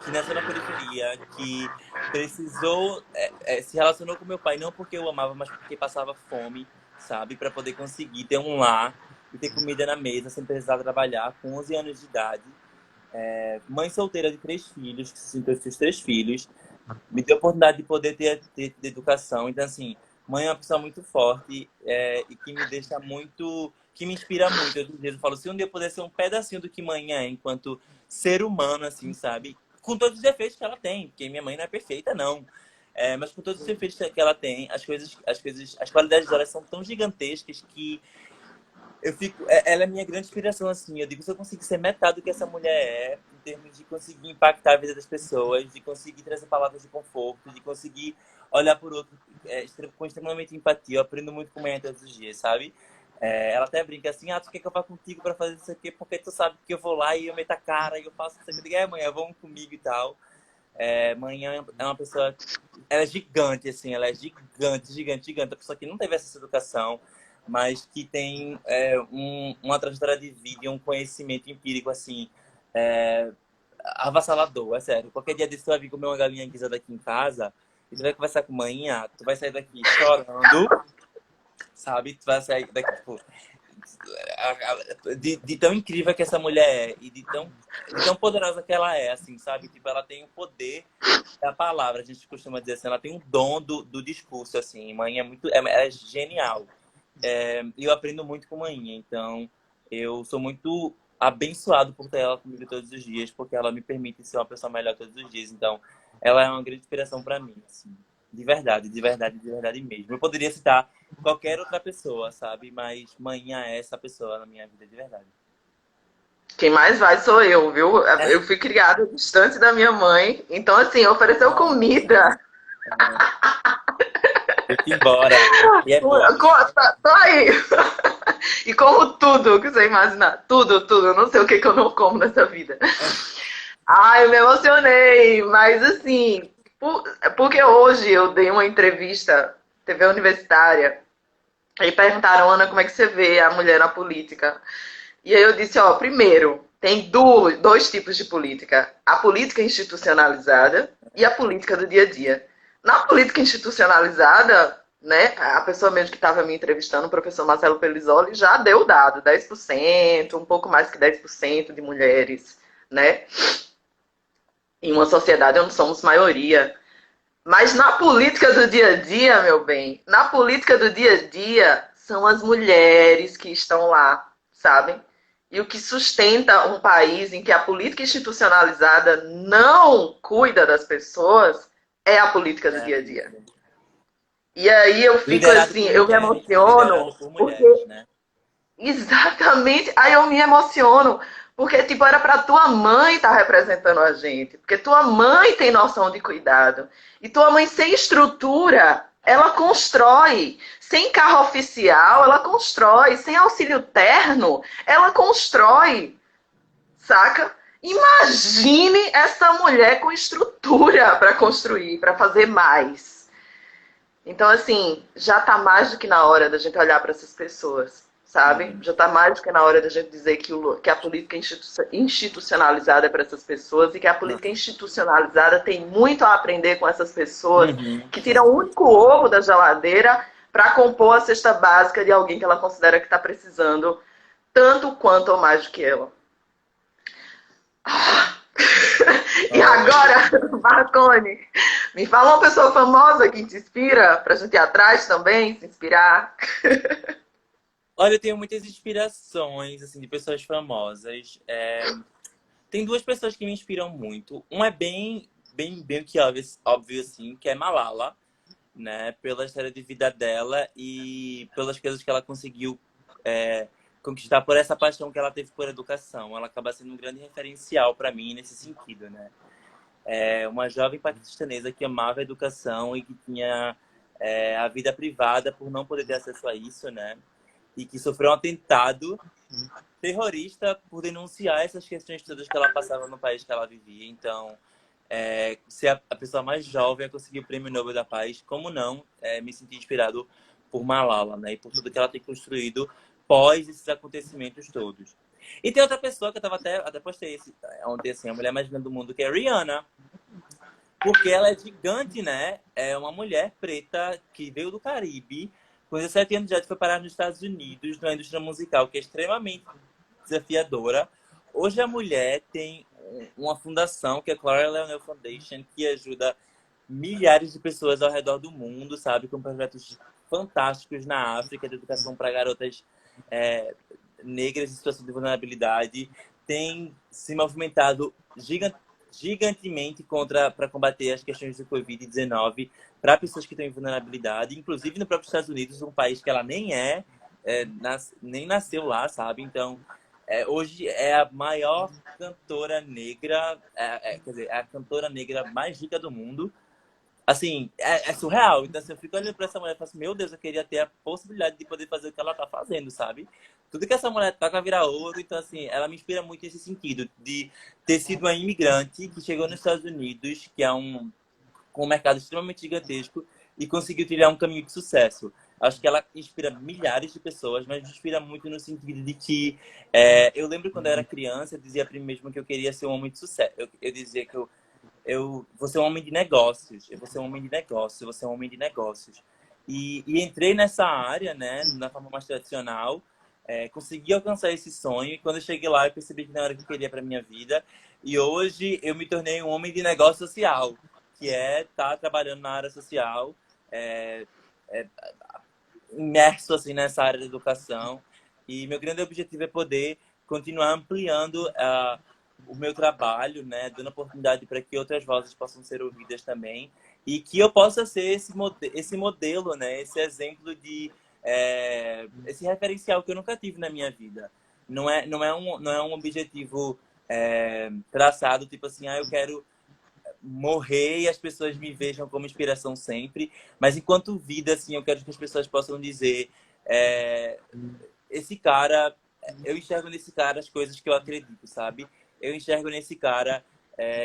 que nasceu na periferia, que precisou, se relacionou com meu pai não porque eu amava, mas porque passava fome, sabe? Para poder conseguir ter um lar e ter comida na mesa sem precisar trabalhar, com 11 anos de idade. Mãe solteira de 3 filhos, que se sentou seus 3 filhos, me deu a oportunidade de poder ter educação. Então, assim, mãe é uma pessoa muito forte e que me deixa muito, que me inspira muito. Eu falo, se um dia eu puder ser um pedacinho do que mãe é, enquanto ser humano, assim, sabe? Com todos os defeitos que ela tem, porque minha mãe não é perfeita, não. Mas com todos os defeitos que ela tem, as qualidades dela são tão gigantescas que eu fico, ela é minha grande inspiração, assim. Eu digo, se eu conseguir ser metade do que essa mulher é, em termos de conseguir impactar a vida das pessoas, de conseguir trazer palavras de conforto, de conseguir olhar por outro com extremamente empatia. Eu aprendo muito com a mãe todos os dias, sabe? Ela até brinca assim, tu quer que eu vá contigo pra fazer isso aqui? Porque tu sabe que eu vou lá e eu meto a cara e eu faço isso aqui. Eu digo, mãe, vamos comigo e tal. Mãe é uma pessoa, ela é gigante, assim, ela é gigante, gigante, gigante. A pessoa que não teve essa educação, mas que tem uma trajetória de vida e um conhecimento empírico, assim, avassalador, é sério. Qualquer dia desse tu vai vir comer uma galinha guisada aqui em casa e tu vai conversar com manhã, tu vai sair daqui chorando, sabe? Tu vai sair daqui, tipo, de tão incrível que essa mulher é e de tão poderosa que ela é, assim, sabe? Tipo, ela tem o poder da palavra, a gente costuma dizer assim, ela tem um dom do discurso, assim. Mãe é genial. E eu aprendo muito com mãe, então eu sou muito abençoado por ter ela comigo todos os dias, porque ela me permite ser uma pessoa melhor todos os dias. Então, ela é uma grande inspiração para mim, assim. De verdade, de verdade, de verdade mesmo. Eu poderia citar qualquer outra pessoa, sabe? Mas manhã é essa pessoa na minha vida de verdade. Quem mais vai sou eu, viu? Eu fui criada distante da minha mãe, então assim, ofereceu Nossa, comida. fui embora. E é bom. Tô aí. E como tudo que você imaginar. Tudo, tudo. Eu não sei o que eu não como nessa vida. Ai, eu me emocionei. Mas assim, porque hoje eu dei uma entrevista, TV universitária, e perguntaram, Ana, como é que você vê a mulher na política? E aí eu disse, primeiro, tem dois tipos de política. A política institucionalizada e a política do dia a dia. Na política institucionalizada, né, a pessoa mesmo que estava me entrevistando, o professor Marcelo Pelizoli, já deu o dado, 10%, um pouco mais que 10% de mulheres, né? Em uma sociedade onde somos maioria. Mas na política do dia a dia, meu bem, na política do dia a dia, são as mulheres que estão lá, sabem? E o que sustenta um país em que a política institucionalizada não cuida das pessoas é a política do dia a dia. E aí eu fico assim, eu me emociono, liderado por porque mulheres, né? exatamente, aí eu me emociono, Porque, tipo, era pra tua mãe estar representando a gente. Porque tua mãe tem noção de cuidado. E tua mãe, sem estrutura, ela constrói. Sem carro oficial, ela constrói. Sem auxílio terno, ela constrói. Saca? Imagine essa mulher com estrutura para construir, para fazer mais. Então, assim, já tá mais do que na hora da gente olhar para essas pessoas, sabe? Já tá mais do que na hora da gente dizer que a política institucionalizada é para essas pessoas e que a política institucionalizada tem muito a aprender com essas pessoas Uhum. que tiram o único ovo da geladeira para compor a cesta básica de alguém que ela considera que está precisando tanto quanto ou mais do que ela. E agora, Marconi, me fala uma pessoa famosa que te inspira pra gente ir atrás também, se inspirar. Olha, eu tenho muitas inspirações, assim, de pessoas famosas. Tem duas pessoas que me inspiram muito. Um é bem que óbvio, assim, que é Malala, né? Pela história de vida dela e pelas coisas que ela conseguiu conquistar por essa paixão que ela teve por educação. Ela acaba sendo um grande referencial para mim nesse sentido, né? É uma jovem paquistanesa que amava a educação e que tinha a vida privada por não poder ter acesso a isso, né? E que sofreu um atentado terrorista por denunciar essas questões todas que ela passava no país que ela vivia. Então, ser a pessoa mais jovem a conseguir o Prêmio Nobel da Paz, como não me sentir inspirado por Malala, né? E por tudo que ela tem construído pós esses acontecimentos todos. E tem outra pessoa que eu tava até postei ontem, assim, a mulher mais linda do mundo, que é Rihanna. Porque ela é gigante, né? É uma mulher preta que veio do Caribe, com 17 anos de idade foi parar nos Estados Unidos, na indústria musical, que é extremamente desafiadora. Hoje a mulher tem uma fundação, que é a Clara Leonel Foundation, que ajuda milhares de pessoas ao redor do mundo, sabe? Com projetos fantásticos na África, de educação para garotas negras em situação de vulnerabilidade. Tem se movimentado gigantemente para combater as questões do Covid-19 para pessoas que estão em vulnerabilidade, inclusive no próprio Estados Unidos, um país que ela nem nasceu lá, sabe? Então, hoje é a maior cantora negra, quer dizer, é a cantora negra mais rica do mundo. Assim, é surreal. Então, assim, eu fico olhando pra essa mulher e falo assim, meu Deus, eu queria ter a possibilidade de poder fazer o que ela tá fazendo, sabe? Tudo que essa mulher toca vira ouro. Então, assim, ela me inspira muito nesse sentido, de ter sido uma imigrante que chegou nos Estados Unidos, que é com um mercado extremamente gigantesco, e conseguiu trilhar um caminho de sucesso. Acho que ela inspira milhares de pessoas, mas me inspira muito no sentido de que eu lembro quando eu era criança, eu dizia para mim mesmo que eu queria ser um homem de sucesso. Eu dizia que eu vou ser um homem de negócios, eu vou ser um homem de negócios, eu vou ser um homem de negócios. E entrei nessa área, né, na forma mais tradicional, consegui alcançar esse sonho, e quando eu cheguei lá, eu percebi que não era o que eu queria para minha vida. E hoje eu me tornei um homem de negócio social, que é estar trabalhando na área social, é, é, imerso assim nessa área da educação. E meu grande objetivo é poder continuar ampliando o meu trabalho, né, dando oportunidade para que outras vozes possam ser ouvidas também e que eu possa ser esse modelo, né, esse exemplo de esse referencial que eu nunca tive na minha vida. Não é um objetivo traçado tipo assim, eu quero morrer e as pessoas me vejam como inspiração sempre, mas enquanto vida, assim, eu quero que as pessoas possam dizer esse cara, eu enxergo nesse cara as coisas que eu acredito, sabe? Eu enxergo nesse cara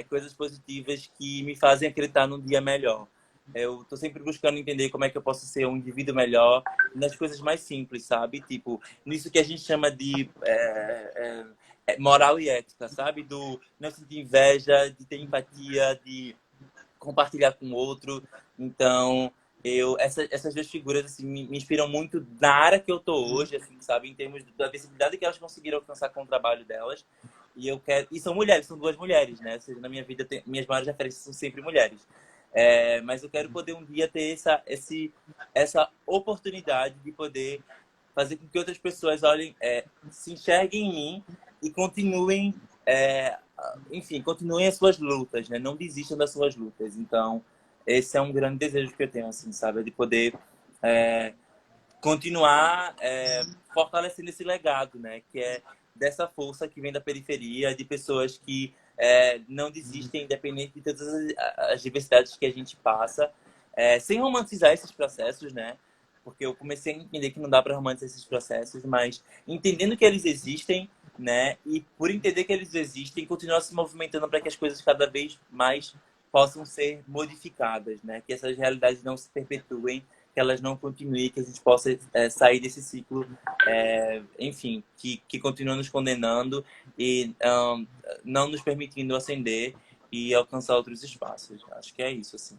coisas positivas que me fazem acreditar num dia melhor. Eu tô sempre buscando entender como é que eu posso ser um indivíduo melhor nas coisas mais simples, sabe? Tipo, nisso que a gente chama de moral e ética, sabe? Do não sentir inveja, de ter empatia, de compartilhar com o outro. Então, essas duas figuras assim, me inspiram muito na área que eu tô hoje, assim, sabe? Em termos da visibilidade que elas conseguiram alcançar com o trabalho delas. E são mulheres, são duas mulheres, né? Ou seja, na minha vida, minhas maiores referências são sempre mulheres. Mas eu quero poder um dia ter essa oportunidade de poder fazer com que outras pessoas olhem, se enxerguem em mim e continuem, enfim, continuem as suas lutas, né? Não desistam das suas lutas. Então, esse é um grande desejo que eu tenho, assim, sabe? De poder continuar fortalecendo esse legado, né? Que é dessa força que vem da periferia, de pessoas que não desistem, independente de todas as diversidades que a gente passa, sem romantizar esses processos, né? Porque eu comecei a entender que não dá para romantizar esses processos, mas entendendo que eles existem, né? E por entender que eles existem, continuar se movimentando para que as coisas cada vez mais possam ser modificadas, né? Que essas realidades não se perpetuem, que elas não continuem, que a gente possa sair desse ciclo, enfim, que continua nos condenando e não nos permitindo ascender e alcançar outros espaços. Acho que é isso, assim.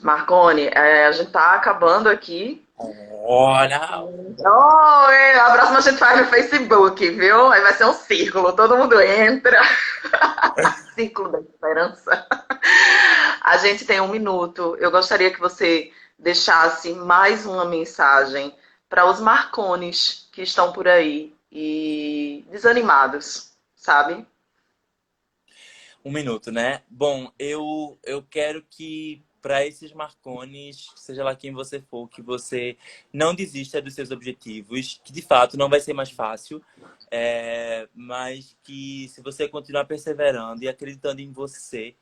Marcone, a gente tá acabando aqui. Olha! A próxima a gente faz no Facebook, viu? Aí vai ser um círculo, todo mundo entra. Ciclo da esperança. A gente tem 1 minuto. Eu gostaria que você deixasse mais uma mensagem para os Marcones que estão por aí e desanimados, sabe? 1 minuto, né? Bom, eu quero que para esses Marcones, seja lá quem você for, que você não desista dos seus objetivos, que de fato não vai ser mais fácil, mas que se você continuar perseverando e acreditando em você,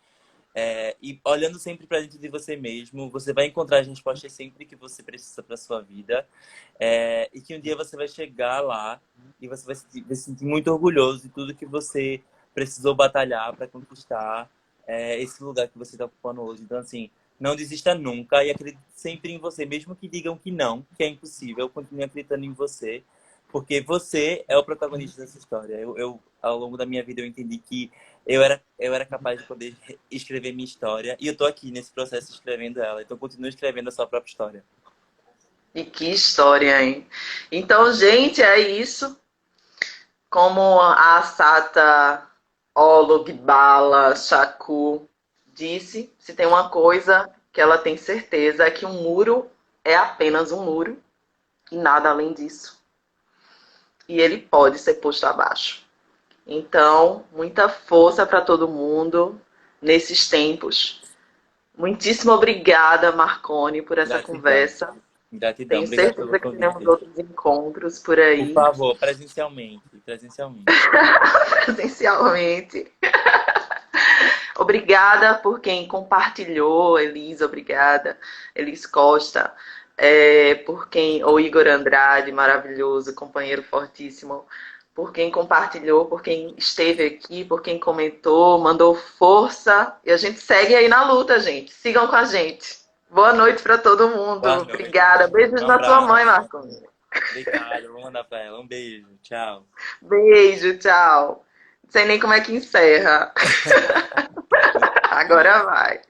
e olhando sempre para dentro de você mesmo, você vai encontrar as respostas sempre que você precisa para sua vida, e que um dia você vai chegar lá e você vai se sentir muito orgulhoso de tudo que você precisou batalhar para conquistar esse lugar que você está ocupando hoje. Então, assim, não desista nunca e acredite sempre em você, mesmo que digam que não, que é impossível, continue acreditando em você, porque você é o protagonista dessa história. Ao longo da minha vida, eu entendi que eu era capaz de poder escrever minha história e eu tô aqui nesse processo escrevendo ela. Então, continue escrevendo a sua própria história. E que história, hein? Então, gente, é isso. Como a Sata Ologbala Shakur disse, se tem uma coisa que ela tem certeza é que um muro é apenas um muro e nada além disso. E ele pode ser posto abaixo. Então, muita força para todo mundo nesses tempos. Muitíssimo obrigada, Marcone, por essa Gratidão. conversa. Gratidão. Tenho Obrigado pelo certeza que teremos convite. outros encontros por Por aí, favor, presencialmente. Presencialmente. presencialmente. Obrigada por quem compartilhou, Elisa, obrigada, Elis Costa, por quem, o Igor Andrade, maravilhoso, companheiro fortíssimo, por quem compartilhou, por quem esteve aqui, por quem comentou, mandou força, e a gente segue aí na luta, gente. Sigam com a gente. Boa noite para todo mundo. Boa noite, Obrigada. gente. Beijos Um na sua mãe, abraço. Marcos. Obrigado. Vou mandar pra ela. Um beijo. Tchau. Beijo, tchau. Não sei nem como é que encerra. Agora vai.